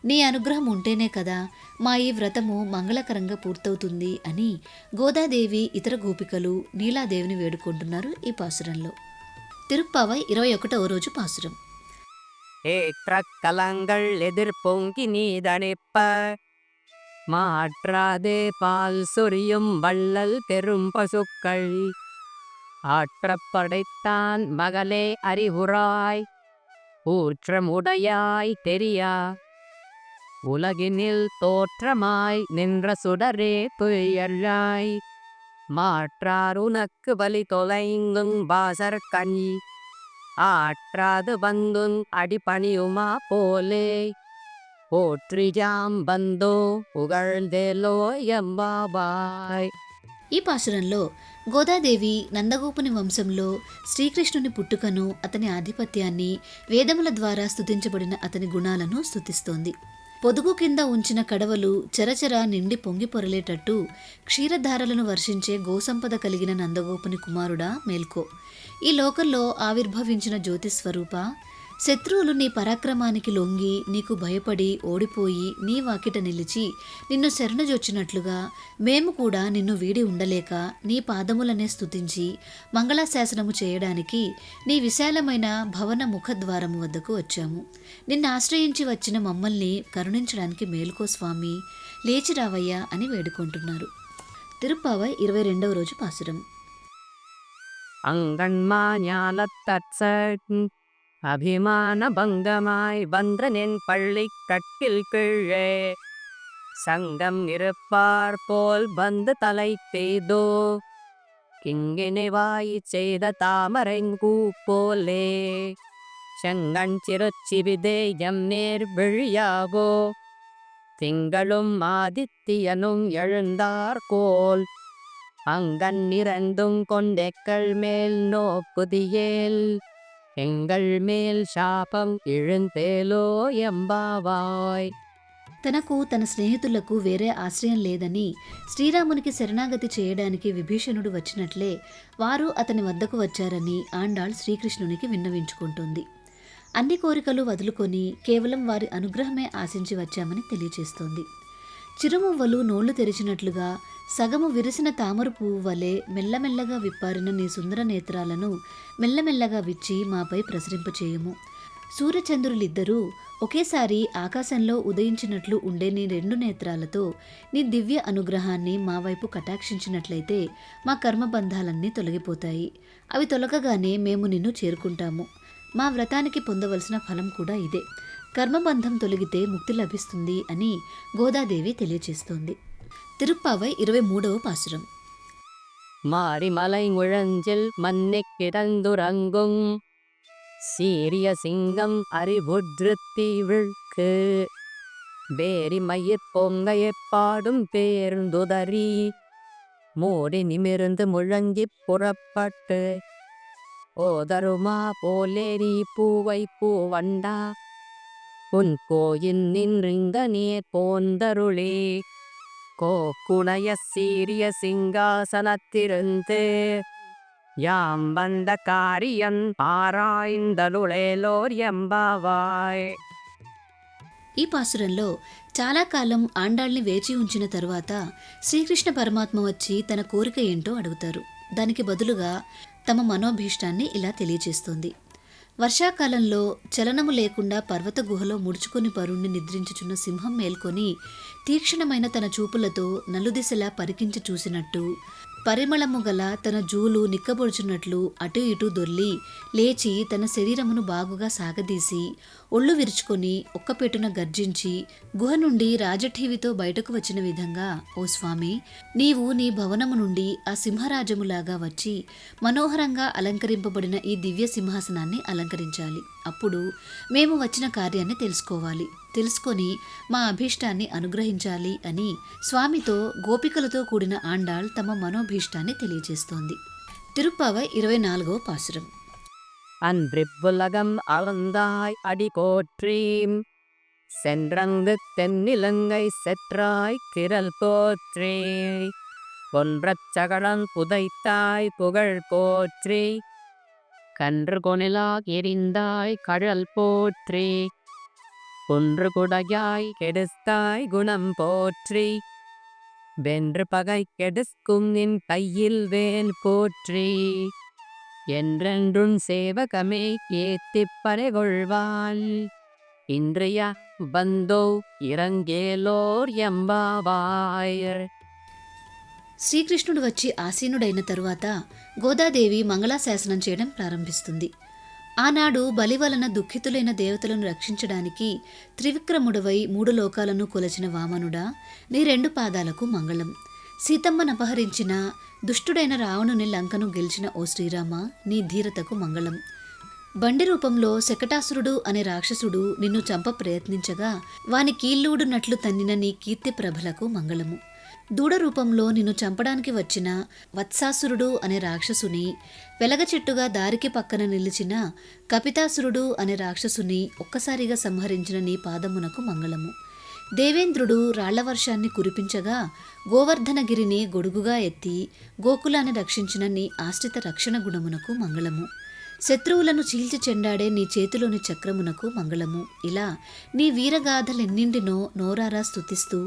నీ అనుగ్రహం ఉంటేనే కదా మా ఈ వ్రతము మంగళకరంగా పూర్తవుతుంది అని గోదాదేవి ఇతర గోపికలు నీలాదేవిని వేడుకుంటున్నారు ఈ పాసురంలో. తిరుప్పావై 21వ రోజు పాసురం. ஏற்றக்கலங்கள் எதிர்பொங்கி நீதணிப்ப மாற்றாதே பால் சொரியும் வள்ளல் பெரும் பசுக்கள் ஆற்றப்படைத்தான் மகளே அறிவுராய் ஊற்றமுடையாய் தெரியா உலகினில் தோற்றமாய் நின்ற சுடரே துயழாய் மாற்றார் உனக்கு வலி தொலைந்தும் வாசர் கண் ஆற்றாது வந்துன் அடிபணியுமா போலே పోట్రిజాం బందో ఉగళ్దేలో ఎంబాబాయ్. ఈ పాసురంలో గోదాదేవి నందగోపుని వంశంలో శ్రీకృష్ణుని పుట్టుకను, అతని ఆధిపత్యాన్ని, వేదముల ద్వారా స్తుతించబడిన అతని గుణాలను స్తుతిస్తోంది. పొదుగు కింద ఉంచిన కడవలు చెరచెర నిండి పొంగి పొరలేటట్టు క్షీరధారలను వర్షించే గోసంపద కలిగిన నందగోపుని కుమారుడా మేల్కో. ఈ లోకంలో ఆవిర్భవించిన జ్యోతిస్వరూప, శత్రువులు నీ పరాక్రమానికి లొంగి నీకు భయపడి ఓడిపోయి నీ వాకిట నిలిచి నిన్ను శరణజొచ్చినట్లుగా మేము కూడా నిన్ను వీడి ఉండలేక నీ పాదములనే స్తుతించి మంగళాశాసనము చేయడానికి నీ విశాలమైన భవన ముఖద్వారము వద్దకు వచ్చాము. నిన్ను ఆశ్రయించి వచ్చిన మమ్మల్ని కరుణించడానికి మేలుకో స్వామి, లేచి రావయ్యా అని వేడుకుంటున్నారు. తిరుప్పావై 22వ రోజు పాసురం. అంగన్మా ஞானத்தற்சன் அபிமான பங்கமாய் வந்தனின் பள்ளி கட்டில் கீழே சங்கம் இருப்பார் போல் வந்து தலை பெய்தோ கிங்கினிவாய் செய்த தாமரைங்கூ போலே செங்கண் சிறுச்சிவிதே எம் நேர் விழியாகோ திங்களும் ஆதித்தியனும் எழுந்தார் கோல் அங்கன் இரண்டும் கொண்டெக்கள் மேல் நோக்குதியேல் ఎంగళ్ మేల్ శాపం ఇழுంతేలో ఎంబావాయ్. తనకు తన స్నేహితులకు వేరే ఆశ్రయం లేదని శ్రీరామునికి శరణాగతి చేయడానికి విభీషణుడు వచ్చినట్లే వారు అతని వద్దకు వచ్చారని ఆండాళ్ శ్రీకృష్ణునికి విన్నవించుకుంటుంది. అన్ని కోరికలు వదులుకొని కేవలం వారి అనుగ్రహమే ఆశించి వచ్చామని తెలియచేస్తోంది. చిరుమువ్వలు నోళ్లు తెరిచినట్లుగా సగము విరిసిన తామర పువ్వు వలె మెల్లమెల్లగా విప్పారిన నీ సుందర నేత్రాలను మెల్లమెల్లగా విచ్చి మాపై ప్రసరింపచేయుము. సూర్యచంద్రులిద్దరూ ఒకేసారి ఆకాశంలో ఉదయించినట్లు ఉండే నీ 2 నేత్రాలతో నీ దివ్య అనుగ్రహాన్ని మా వైపు కటాక్షించినట్లయితే మా కర్మబంధాలన్నీ తొలగిపోతాయి. అవి తొలగగానే మేము నిన్ను చేరుకుంటాము. మా వ్రతానికి పొందవలసిన ఫలం కూడా ఇదే. కర్మబంధం తొలగితే ముక్తి లభిస్తుంది అని గోదాదేవి తెలియచేస్తోంది. తిరుప్పావై 23వ పాసురం. மாரிமலை முழஞ்சில் மன்னிக் கிடந்துறங்கும் சீரிய சிங்கம் அறிவுறுத்தி விழ்க்கு வேரி மயிர் பொங்கையைப் பாடும் பேருந்துதறி மூடி நிமிர்ந்து முழங்கிப் புறப்பட்டு ஓதருமா போலேரி பூவை பூவண்டா உன் கோயில் நின்றிங்க நீர் போந்தருளே கோக்குணைய சீரிய சிங்காசனத்திருந்து யாம் வந்த காரியம் ஆராய்ந்தருளேலோர் ఎంబావాయ్. ఈ పాసురంలో చాలా కాలం ఆండాళ్ని వేచి ఉంచిన తరువాత శ్రీకృష్ణ పరమాత్మ వచ్చి తన కోరిక ఏంటో అడుగుతారు. దానికి బదులుగా తమ మనోభీష్టాన్ని ఇలా తెలియచేస్తోంది. వర్షాకాలంలో చలనము లేకుండా పర్వత గుహలో ముడుచుకొని పరుణ్ణి నిద్రించుచున్న సింహం మేల్కొని తీక్షణమైన తన చూపులతో నలుదిశలా పరికించి చూసినట్టు, పరిమళము గల తన జూలు నిక్కబొడుచున్నట్లు అటు ఇటు దొర్లి లేచి తన శరీరమును బాగుగా సాగదీసి ఒళ్ళు విరుచుకొని ఒక్కపెట్టున గర్జించి గుహ నుండి రాజఠీవితో బయటకు వచ్చిన విధంగా, ఓ స్వామి, నీవు నీ భవనము నుండి ఆ సింహరాజములాగా వచ్చి మనోహరంగా అలంకరింపబడిన ఈ దివ్య సింహాసనాన్ని అలంకరించాలి. అప్పుడు మేము వచ్చిన కార్యాన్ని తెలుసుకోవాలి. తెలుసుకొని మా అభీష్టాన్ని అనుగ్రహించాలి అని స్వామితో గోపికలతో కూడిన ఆండాళ్ తమ మనోభీష్టాన్ని తెలియజేస్తోంది. తిరుప్పావై 24వ పాసురం. அன்றிப்புலகம் அளந்தாய் அடிகோற்றீம் சென்றங்கு தென்னிலங்கை செற்றாய் கிரல் போற்றே ஒன்றச் சகடம் புதைத்தாய் புகழ் போற்றே கன்று கொனிலா எரிந்தாய் கழல் போற்றே ஒன்று குடையாய் கெடுத்தாய் குணம் போற்றி வென்று பகை கெடுக்கும் நின் கையில் வேல் போற்றி என்றென்றும் சேவகமே ஏத்திப் பறைகொள்வாள் இன்றைய பந்தோ ఇరంగేలోర్ ఎంబావాయ్. శ్రీకృష్ణుడు వచ్చి ఆసీనుడైన తరువాత గోదాదేవి మంగళాశాసనం చేయడం ప్రారంభిస్తుంది. ఆనాడు బలి వలన దుఃఖితులైన దేవతలను రక్షించడానికి త్రివిక్రముడవై 3 లోకాలను కొలచిన వామనుడా, నీ 2 పాదాలకు మంగళం. సీతమ్మనపహరించిన దుష్టుడైన రావణుని లంకను గెలిచిన ఓ శ్రీరామ, నీ ధీరతకు మంగళం. బండి రూపంలో శకటాసురుడు అనే రాక్షసుడు నిన్ను చంప ప్రయత్నించగా వాని కీళ్ళూడునట్లు తన్నిన నీ కీర్తి ప్రభలకు మంగళము. దూడ రూపంలో నిన్ను చంపడానికి వచ్చిన వత్సాసురుడు అనే రాక్షసుని, వెలగ చెట్టుగా దారికి పక్కన నిలిచిన కపితాసురుడు అనే రాక్షసుని ఒక్కసారిగా సంహరించిన నీ పాదమునకు మంగళము. దేవేంద్రుడు రాళ్లవర్షాన్ని కురిపించగా గోవర్ధనగిరిని గొడుగుగా ఎత్తి గోకులాన్ని రక్షించిన నీ ఆశ్రిత రక్షణ గుణమునకు మంగళము. శత్రువులను చీల్చి చెండాడే నీ చేతిలోని చక్రమునకు మంగళము. ఇలా నీ వీరగాథలెన్నింటినో నోరారా స్తుతిస్తూ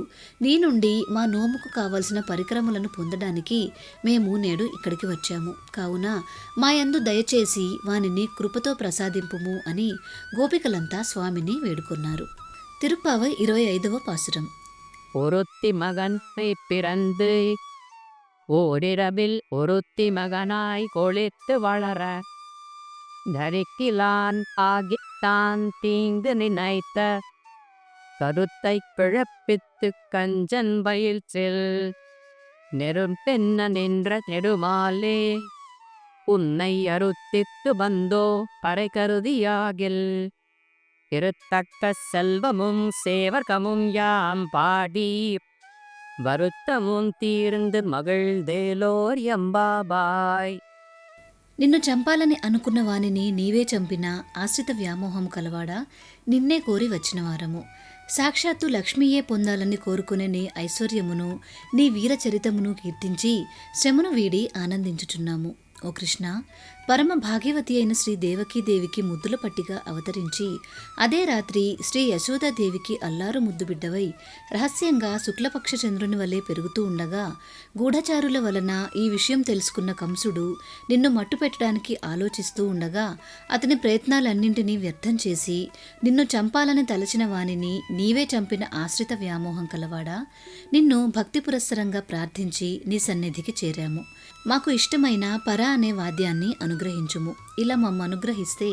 నీ నుండి మా నోముకు కావలసిన పరికరములను పొందడానికి మేము నేడు ఇక్కడికి వచ్చాము. కావున మాయందు దయచేసి వానిని కృపతో ప్రసాదింపుము అని గోపికలంతా స్వామిని వేడుకొన్నారు. తిరుప్పావై 25వ పాసురం. ஒருத்தி மகன் பிறந்து ஓரிரவில் ஒருத்தி மகனாய் கொளித்து வளர தரிக்கிலான் ஆகித்தான் தீங்கு நினைத்த கருத்தை பிழப்பித்து கஞ்சன் பயிற்சில் நெரும்பென்ன நின்ற நெடுமாலே உன்னை அருத்தித்து வந்தோ பறை கருதியாகில் இருத்தக்க செல்வமும் சேவர்கமும் யாம் பாடி வருத்தமும் தீர்ந்து மகிழ்ந்தேலோர் ఎంబావాయ్. నిన్ను చంపాలని అనుకున్న వానిని నీవే చంపిన ఆశ్రిత వ్యామోహం కలవాడా, నిన్నే కోరి వచ్చిన వారము. సాక్షాత్తు లక్ష్మీయే పొందాలని కోరుకునే నీ ఐశ్వర్యమును నీ వీరచరితమును కీర్తించి శ్రమను వీడి ఆనందించుచున్నాము. ఓ కృష్ణ, పరమ భాగ్యవతి అయిన శ్రీ దేవకీదేవికి ముద్దుల పట్టిగా అవతరించి అదే రాత్రి శ్రీ యశోదాదేవికి అల్లారు ముద్దు బిడ్డవై రహస్యంగా శుక్లపక్ష చంద్రుని వలె పెరుగుతూ ఉండగా గూఢచారుల వలన ఈ విషయం తెలుసుకున్న కంసుడు నిన్ను మట్టుపెట్టడానికి ఆలోచిస్తూ ఉండగా అతని ప్రయత్నాలన్నింటినీ వ్యర్థం చేసి నిన్ను చంపాలని తలచిన వానిని నీవే చంపిన ఆశ్రిత వ్యామోహం కలవాడా, నిన్ను భక్తి పురస్సరంగా ప్రార్థించి నీ సన్నిధికి చేరాము. మాకు ఇష్టమైన పరా అనే వాద్యాన్ని అనుగ్రహించుము. ఇలా మమ్మ అనుగ్రహిస్తే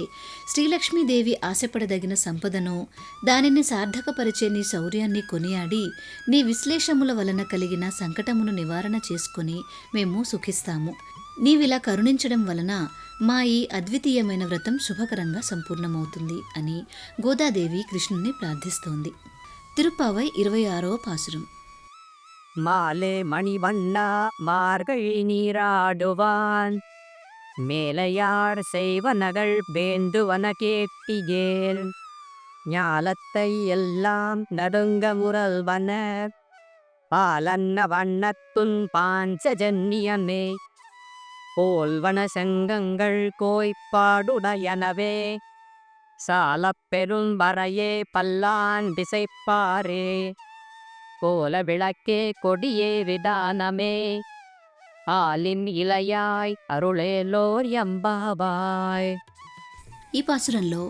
శ్రీలక్ష్మీదేవి ఆశపడదగిన సంపదను, దానిని సార్థకపరిచే నీ శౌర్యాన్ని కొనియాడి నీ విశ్లేషముల వలన కలిగిన సంకటమును నివారణ చేసుకుని మేము సుఖిస్తాము. నీవిలా కరుణించడం వలన మా ఈ అద్వితీయమైన వ్రతం శుభకరంగా సంపూర్ణమవుతుంది అని గోదాదేవి కృష్ణుని ప్రార్థిస్తోంది. తిరుప్పావై 26వ పాసురం. மாலே மணிவண்ணா மார்கழி நீராடுவான் மேலையார் செய்வனகள் வேண்டுவன கேட்டியேல் ஞாலத்தை எல்லாம் நடுங்க முரல்வனர் பாலன்ன வண்ணத்துன் பாஞ்சஜன்யமே போல்வன செங்கங்கள் கோய்ப்பாடுடையனவே சாலப் பெரும் வரையே பல்லான் திசைப்பாரே கோல விளக்கே கொடியே விதானமே ஆலின் இலையாய் అరుళేలోర్ యంబాబాయ్. ఈ పాసురంలో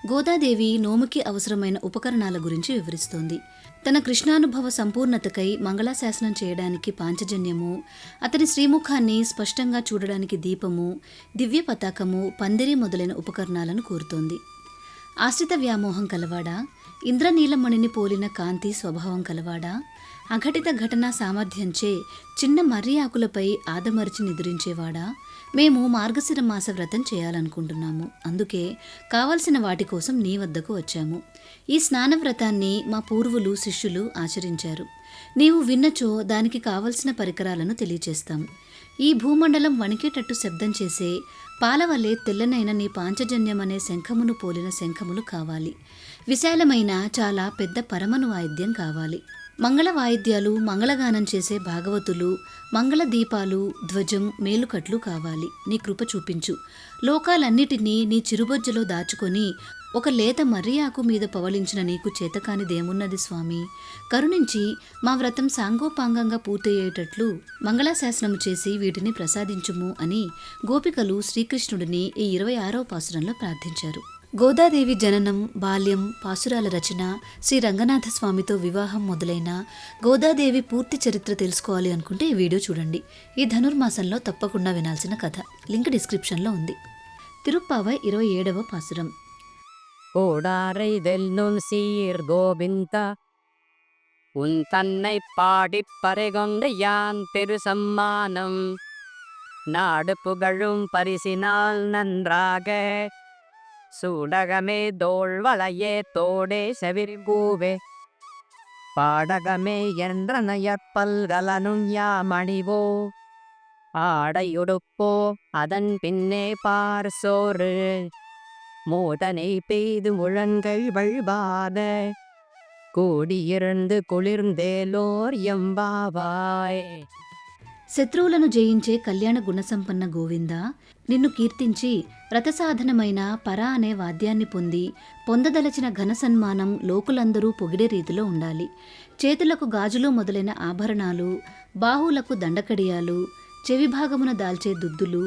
గోదాదేవి నోముకి అవసరమైన ఉపకరణాల గురించి వివరిస్తోంది. తన కృష్ణానుభవ సంపూర్ణతకై మంగళాశాసనం చేయడానికి పాంచజన్యము, అతని శ్రీముఖాన్ని స్పష్టంగా చూడడానికి దీపము, దివ్య పతాకము, పందిరి మొదలైన ఉపకరణాలను కోరుతోంది. ఆశ్రిత వ్యామోహం కలవాడా, ఇంద్రనీలమణిని పోలిన కాంతి స్వభావం కలవాడా, అఘటిత ఘటనా సామర్థ్యంచే చిన్న మర్రి ఆకులపై ఆదమరిచి నిద్రించేవాడా, మేము మార్గశిర మాస వ్రతం చేయాలనుకుంటున్నాము. అందుకే కావలసిన వాటి కోసం నీ వద్దకు వచ్చాము. ఈ స్నానవ్రతాన్ని మా పూర్వులు శిష్యులు ఆచరించారు. నీవు విన్నచో దానికి కావలసిన పరికరాలను తెలియచేస్తాం. ఈ భూమండలం వణికేటట్టు శబ్దం చేసే పాలవలే తెల్లనైన నీ పాంచజన్యమనే శంఖమును పోలిన శంఖములు కావాలి. విశాలమైన చాలా పెద్ద పరమను వాయిద్యం కావాలి. మంగళ వాయిద్యాలు, మంగళగానం చేసే భాగవతులు, మంగళ దీపాలు, ధ్వజం, మేలుకట్లు కావాలి. నీ కృప చూపించు. లోకాలన్నిటినీ నీ చిరుబొజ్జలో దాచుకొని ఒక లేత మర్రి ఆకు మీద పవళించిన నీకు చేతకానిదేమున్నది స్వామి. కరుణించి మా వ్రతం సాంగోపాంగంగా పూర్తయ్యేటట్లు మంగళాశాసనము చేసి వీటిని ప్రసాదించుము అని గోపికలు శ్రీకృష్ణుడిని ఈ 26వ పాసురంలో ప్రార్థించారు. గోదాదేవి జననం, బాల్యం, పాసురాల రచన, శ్రీ రంగనాథ స్వామితో వివాహం మొదలైన గోదాదేవి పూర్తి చరిత్ర తెలుసుకోవాలి అనుకుంటే ఈ వీడియో చూడండి. ఈ ధనుర్మాసంలో తప్పకుండా వినాల్సిన కథ. లింక్ డిస్క్రిప్షన్లో ఉంది. తిరుప్పావై 27వ పాసురం. கோடாரை வெல்லும் சீர் கோவிந்தா உன் தன்னை பாடிப் பறைகொண்ட யான் பெரு சம்மானம் நாடு புகழும் பரிசினால் நன்றாக சூடகமே தோள்வளையே தோடே செவிர்பூவே பாடகமே என்றனையற்பல்கலனும் யாமணிவோ ஆடையுடுப்போ அதன் பின்னே பார் சோறு மோதனை பெய்து முழங்கள் வழ்வாத కూడియిరందు కుళిర్ందేలోర్ ఎంబావాయ్. శత్రువులను జయించే కళ్యాణ గుణసంపన్న గోవింద, నిన్ను కీర్తించి వ్రతసాధనమైన పరా అనే వాద్యాన్ని పొంది పొందదలచిన ఘన సన్మానం లోకులందరూ పొగిడే రీతిలో ఉండాలి. చేతులకు గాజులు మొదలైన ఆభరణాలు, బాహువులకు దండకడియాలు, చెవి భాగమున దాల్చే దుద్దులు,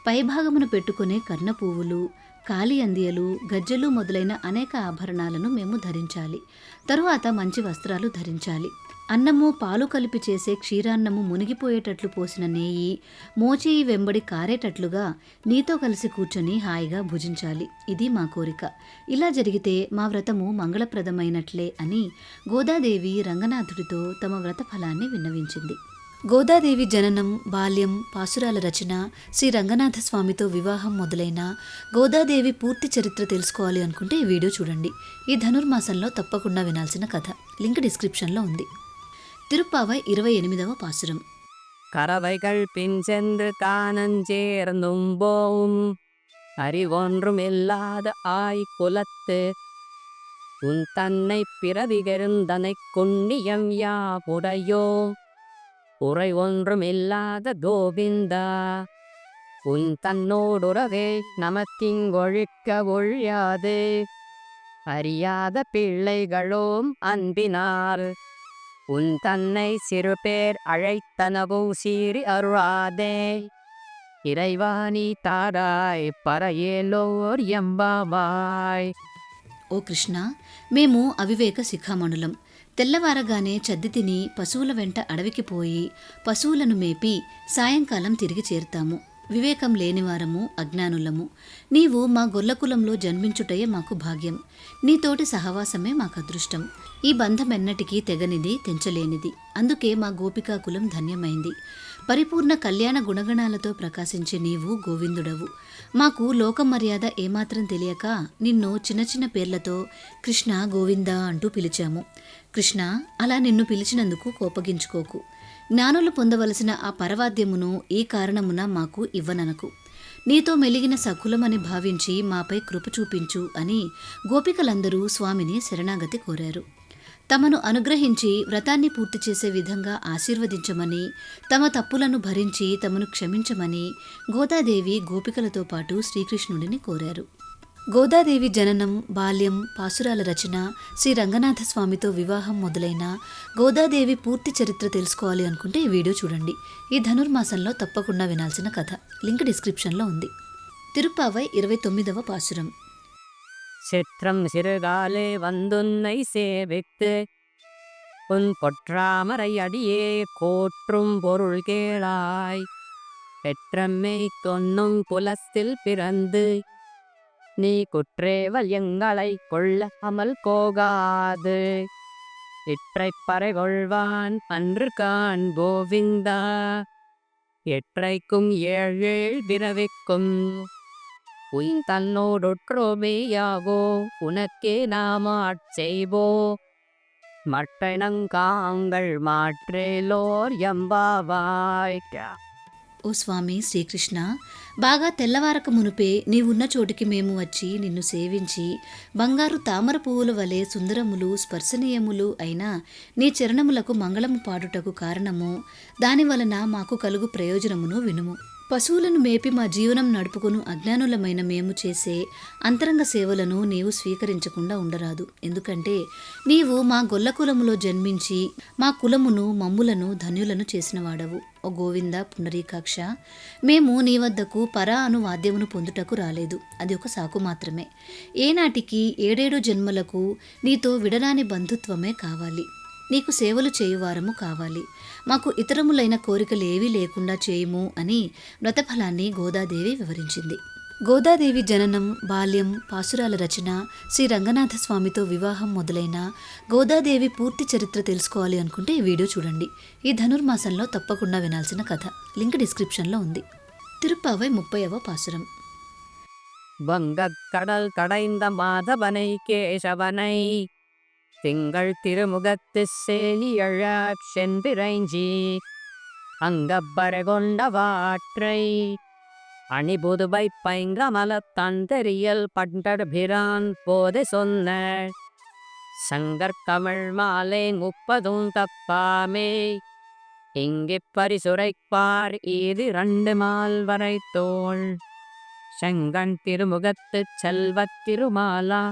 పైభాగమున పెట్టుకునే కర్ణపువ్వులు, కాలి అందియలు, గజ్జెలు మొదలైన అనేక ఆభరణాలను మేము ధరించాలి. తరువాత మంచి వస్త్రాలు ధరించాలి. అన్నము, పాలు కలిపి చేసే క్షీరాన్నము మునిగిపోయేటట్లు పోసిన నెయ్యి మోచేయి వెంబడి కారేటట్లుగా నీతో కలిసి కూర్చొని హాయిగా భుజించాలి. ఇది మా కోరిక. ఇలా జరిగితే మా వ్రతము మంగళప్రదమైనట్లే అని గోదాదేవి రంగనాథుడితో తమ వ్రత ఫలాన్ని విన్నవించింది. గోదాదేవి జననం, బాల్యం, పాసురాల రచన, శ్రీ రంగనాథ స్వామితో వివాహం మొదలైన గోదాదేవి పూర్తి చరిత్ర తెలుసుకోవాలి అనుకుంటే ఈ వీడియో చూడండి. ఈ ధనుర్మాసంలో తప్పకుండా వినాల్సిన కథ. లింక్ డిస్క్రిప్షన్లో ఉంది. తిరుప్పావై 28వ పాసురం. கறவைகள் பின் சென்று காணஞ்சேர்ந்தும் போவும் அறிவொன்றும் இல்லாத ஆய் குலத்து உன் தன்னை பிறவிகெருந்தனை கொன்னியம் யாவுடையோ உரை ஒன்றும் இல்லாத கோவிந்தா உன் தன்னோடுறவே நமக்கிங்கொழிக்க ஒழியாது அறியாத பிள்ளைகளோம் அன்பினார் உன் தன்னை சிறுபேர் అழைతనవు సీరి అరురాదే ఇరైవాని తారాయ్ పరయేలోర్ ఎంబాబాయ్. ఓ కృష్ణ, మేము అవివేక శిఖామణులం. తెల్లవారగానే చద్ది తిని పశువుల వెంట అడవికి పోయి పశువులను మేపి సాయంకాలం తిరిగి చేరుతాము. వివేకం లేనివారము, అజ్ఞానులము. నీవు మా గొల్లకులంలో జన్మించుటయే మాకు భాగ్యం. నీతోటి సహవాసమే మాకు అదృష్టం. ఈ బంధమెన్నటికీ తెగనిది, తెంచలేనిది. అందుకే మా గోపికా కులం ధన్యమైంది. పరిపూర్ణ కళ్యాణ గుణగణాలతో ప్రకాశించే నీవు గోవిందుడవు. మాకు లోక మర్యాద ఏమాత్రం తెలియక నిన్ను చిన్న చిన్న పేర్లతో కృష్ణ, గోవింద అంటూ పిలిచాము. కృష్ణ, అలా నిన్ను పిలిచినందుకు కోపగించుకోకు. జ్ఞానులు పొందవలసిన ఆ పరవాద్యమును ఈ కారణమున మాకు ఇవ్వననకు. నీతో మెలిగిన సకులమని భావించి మాపై కృప చూపించు అని గోపికలందరూ స్వామిని శరణాగతి కోరారు. తమను అనుగ్రహించి వ్రతాన్ని పూర్తి చేసే విధంగా ఆశీర్వదించమని, తమ తప్పులను భరించి తమను క్షమించమని గోదాదేవి గోపికలతో పాటు శ్రీకృష్ణుడిని కోరారు. గోదాదేవి జననం, బాల్యం, పాసురాల రచన, శ్రీ రంగనాథ స్వామితో వివాహం మొదలైన గోదాదేవి పూర్తి చరిత్ర తెలుసుకోవాలి అనుకుంటే ఈ వీడియో చూడండి. ఈ ధనుర్మాసంలో తప్పకుండా వినాల్సిన కథ. లింక్ డిస్క్రిప్షన్లో ఉంది. తిరుప్పావై 29వ పాసురం. சிற்றம் சிறுகாலே வந்துன்னை சேவித்து உன் பொற்றாமரை அடியே கோற்றும் பொருள் கேளாய் பெற்றம்மை தொன்னும் புலஸ்தில் பிறந்து நீ குற்றேவல் எங்களை கொள்ள அமல் போகாது இற்றைப் பறைகொள்வான் அன்று கான் கோவிந்தா எற்றைக்கும் ஏழேழ் விரவிக்கும் உன் தன்னோடொற்றோமேயாகோ உனக்கே நாமாட் செய்வோ மட்டனங்காங்கள் மாற்றேலோர் எம்பாவாய். ఓ స్వామి శ్రీకృష్ణ, బాగా తెల్లవారక మునుపే నీవున్న చోటికి మేము వచ్చి నిన్ను సేవించి బంగారు తామర పువ్వుల వలె సుందరములు, స్పర్శనీయములు అయిన నీ చరణములకు మంగళము పాడుటకు కారణము, దానివలన మాకు కలుగు ప్రయోజనమును వినుము. పశువులను మేపి మా జీవనం నడుపుకును అజ్ఞానులమైన మేము చేసే అంతరంగ సేవలను నీవు స్వీకరించకుండా ఉండరాదు. ఎందుకంటే నీవు మా గొల్ల కులములో జన్మించి మా కులమును, మమ్ములను ధన్యులను చేసిన వాడవు. ఓ గోవింద పుండరీకాక్ష, మేము నీ వద్దకు పరా అను వాద్యమును పొందుటకు రాలేదు. అది ఒక సాకు మాత్రమే. ఏనాటికి 7 జన్మలకు నీతో విడరాని బంధుత్వమే కావాలి. నీకు సేవలు చేయువారము కావాలి. మాకు ఇతరములైన కోరికలు ఏవీ లేకుండా చేయుము అని వ్రతఫలాన్ని గోదాదేవి వివరించింది. గోదాదేవి జననం, బాల్యం, పాసురాల రచన, శ్రీ రంగనాథ స్వామితో వివాహం మొదలైన గోదాదేవి పూర్తి చరిత్ర తెలుసుకోవాలి అనుకుంటే ఈ వీడియో చూడండి. ఈ ధనుర్మాసంలో తప్పకుండా వినాల్సిన కథ. లింక్ డిస్క్రిప్షన్లో ఉంది. తిరుప్పావై 30వ పాసురం. வங்கக் கடல் கடைந்த மாதவனை கேசவனை திங்கள் திருமுகத்து சேலியழாச் சென்றிறைஞ்சி அங்கப்பறை கொண்ட வாற்றை அணிபுதுவை பைங்கமலத் தந்தரியல் பண்டர்பிரான் போது சொன்ன சங்கற்கமிழ் மாலை 30 தப்பாமே இங்கிப் பரிசுரைப்பார் இது 2 மால் வரை தோள் செங்கண் திருமுகத்துச் செல்வத் திருமாலா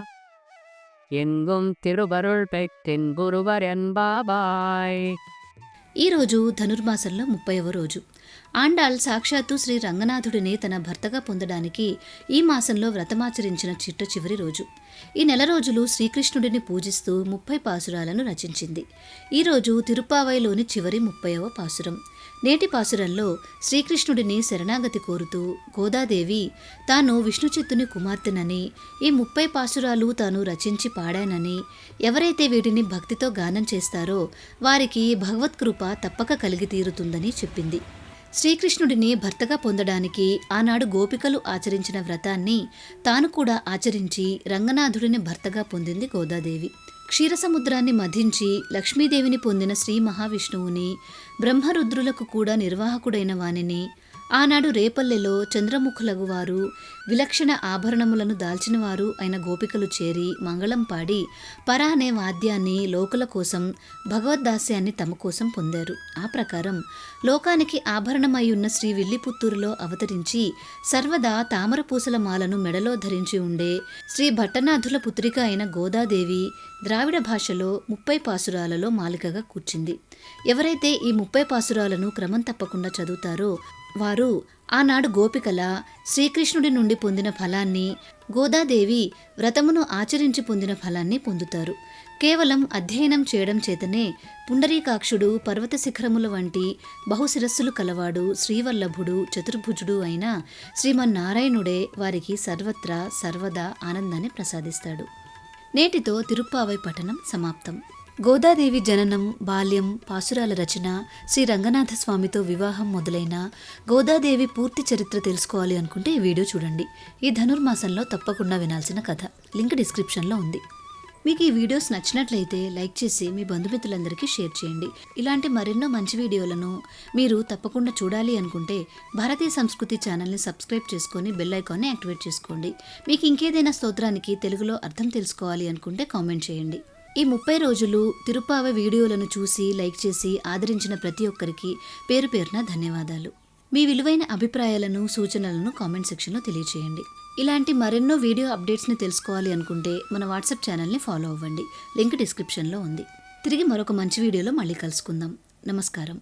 எங்கும் திருவருள் பெற்றின் గురువర్ ఎంబాబాయ్. ఈరోజు ధనుర్మాసంలో 30వ రోజు. ఆండాళ్ సాక్షాత్తు శ్రీ రంగనాథుడిని తన భర్తగా పొందడానికి ఈ మాసంలో వ్రతమాచరించిన చిట్ట చివరి రోజు. ఈ నెల రోజులు శ్రీకృష్ణుడిని పూజిస్తూ 30 పాసురాలను రచించింది. ఈరోజు తిరుప్పావైలోని చివరి 30వ పాసురం. నేటి పాసురంలో శ్రీకృష్ణుడిని శరణాగతి కోరుతూ గోదాదేవి తాను విష్ణుచిత్తుని కుమార్తెనని, ఈ 30 పాసురాలు తాను రచించి పాడానని, ఎవరైతే వీటిని భక్తితో గానం చేస్తారో వారికి భగవత్కృప తప్పక కలిగి తీరుతుందని చెప్పింది. శ్రీకృష్ణుడిని భర్తగా పొందడానికి ఆనాడు గోపికలు ఆచరించిన వ్రతాన్ని తాను కూడా ఆచరించి రంగనాథుడిని భర్తగా పొందింది గోదాదేవి. క్షీరసముద్రాన్ని మధించి లక్ష్మీదేవిని పొందిన శ్రీ మహావిష్ణువుని, బ్రహ్మరుద్రులకు కూడా నిర్వాహకుడైన వానిని, ఆనాడు రేపల్లెలో చంద్రముఖులగు వారు విలక్షణ ఆభరణములను దాల్చినవారు అయిన గోపికలు చేరి మంగళం పాడి పర అనే వాద్యాన్ని లోకుల కోసం భగవద్దాస్యాన్ని తమ కోసం పొందారు. ఆ ప్రకారం లోకానికి ఆభరణమై ఉన్న శ్రీ విల్లిపుత్తూరులో అవతరించి సర్వదా తామరపూసల మాలను మెడలో ధరించి ఉండే శ్రీ భట్టనాథుల పుత్రిక అయిన గోదాదేవి ద్రావిడ భాషలో 30 పాసురాలలో మాలికగా కూర్చింది. ఎవరైతే ఈ 30 పాసురాలను క్రమం తప్పకుండా చదువుతారో వారు ఆనాడు గోపికల శ్రీకృష్ణుడి నుండి పొందిన ఫలాన్ని, గోదాదేవి వ్రతమును ఆచరించి పొందిన ఫలాన్ని పొందుతారు. కేవలం అధ్యయనం చేయడం చేతనే పుండరీకాక్షుడు పర్వత శిఖరముల వంటి బహుశిరస్సులు కలవాడు శ్రీవల్లభుడు చతుర్భుజుడు అయిన శ్రీమన్నారాయణుడే వారికి సర్వత్రా సర్వదా ఆనందాన్ని ప్రసాదిస్తాడు. నేటితో తిరుప్పావై పఠనం సమాప్తం. గోదాదేవి జననం, బాల్యం, పాసురాల రచన, శ్రీ రంగనాథ స్వామితో వివాహం మొదలైన గోదాదేవి పూర్తి చరిత్ర తెలుసుకోవాలి అనుకుంటే ఈ వీడియో చూడండి. ఈ ధనుర్మాసంలో తప్పకుండా వినాల్సిన కథ. లింక్ డిస్క్రిప్షన్లో ఉంది. మీకు ఈ వీడియోస్ నచ్చినట్లయితే లైక్ చేసి మీ బంధుమిత్రులందరికీ షేర్ చేయండి. ఇలాంటి మరెన్నో మంచి వీడియోలను మీరు తప్పకుండా చూడాలి అనుకుంటే భారతీయ సంస్కృతి ఛానల్ని సబ్స్క్రైబ్ చేసుకొని బెల్ ఐకాన్ని యాక్టివేట్ చేసుకోండి. మీకు ఇంకేదైనా స్తోత్రానికి తెలుగులో అర్థం తెలుసుకోవాలి అనుకుంటే కామెంట్ చేయండి. ఈ 30 రోజులు తిరుప్పావై వీడియోలను చూసి లైక్ చేసి ఆదరించిన ప్రతి ఒక్కరికి పేరు పేరున ధన్యవాదాలు. మీ విలువైన అభిప్రాయాలను సూచనలను కామెంట్ సెక్షన్లో తెలియచేయండి. ఇలాంటి మరెన్నో వీడియో అప్డేట్స్ని తెలుసుకోవాలి అనుకుంటే మన వాట్సాప్ ఛానల్ని ఫాలో అవ్వండి. లింక్ డిస్క్రిప్షన్లో ఉంది. తిరిగి మరొక మంచి వీడియోలో మళ్ళీ కలుసుకుందాం. నమస్కారం.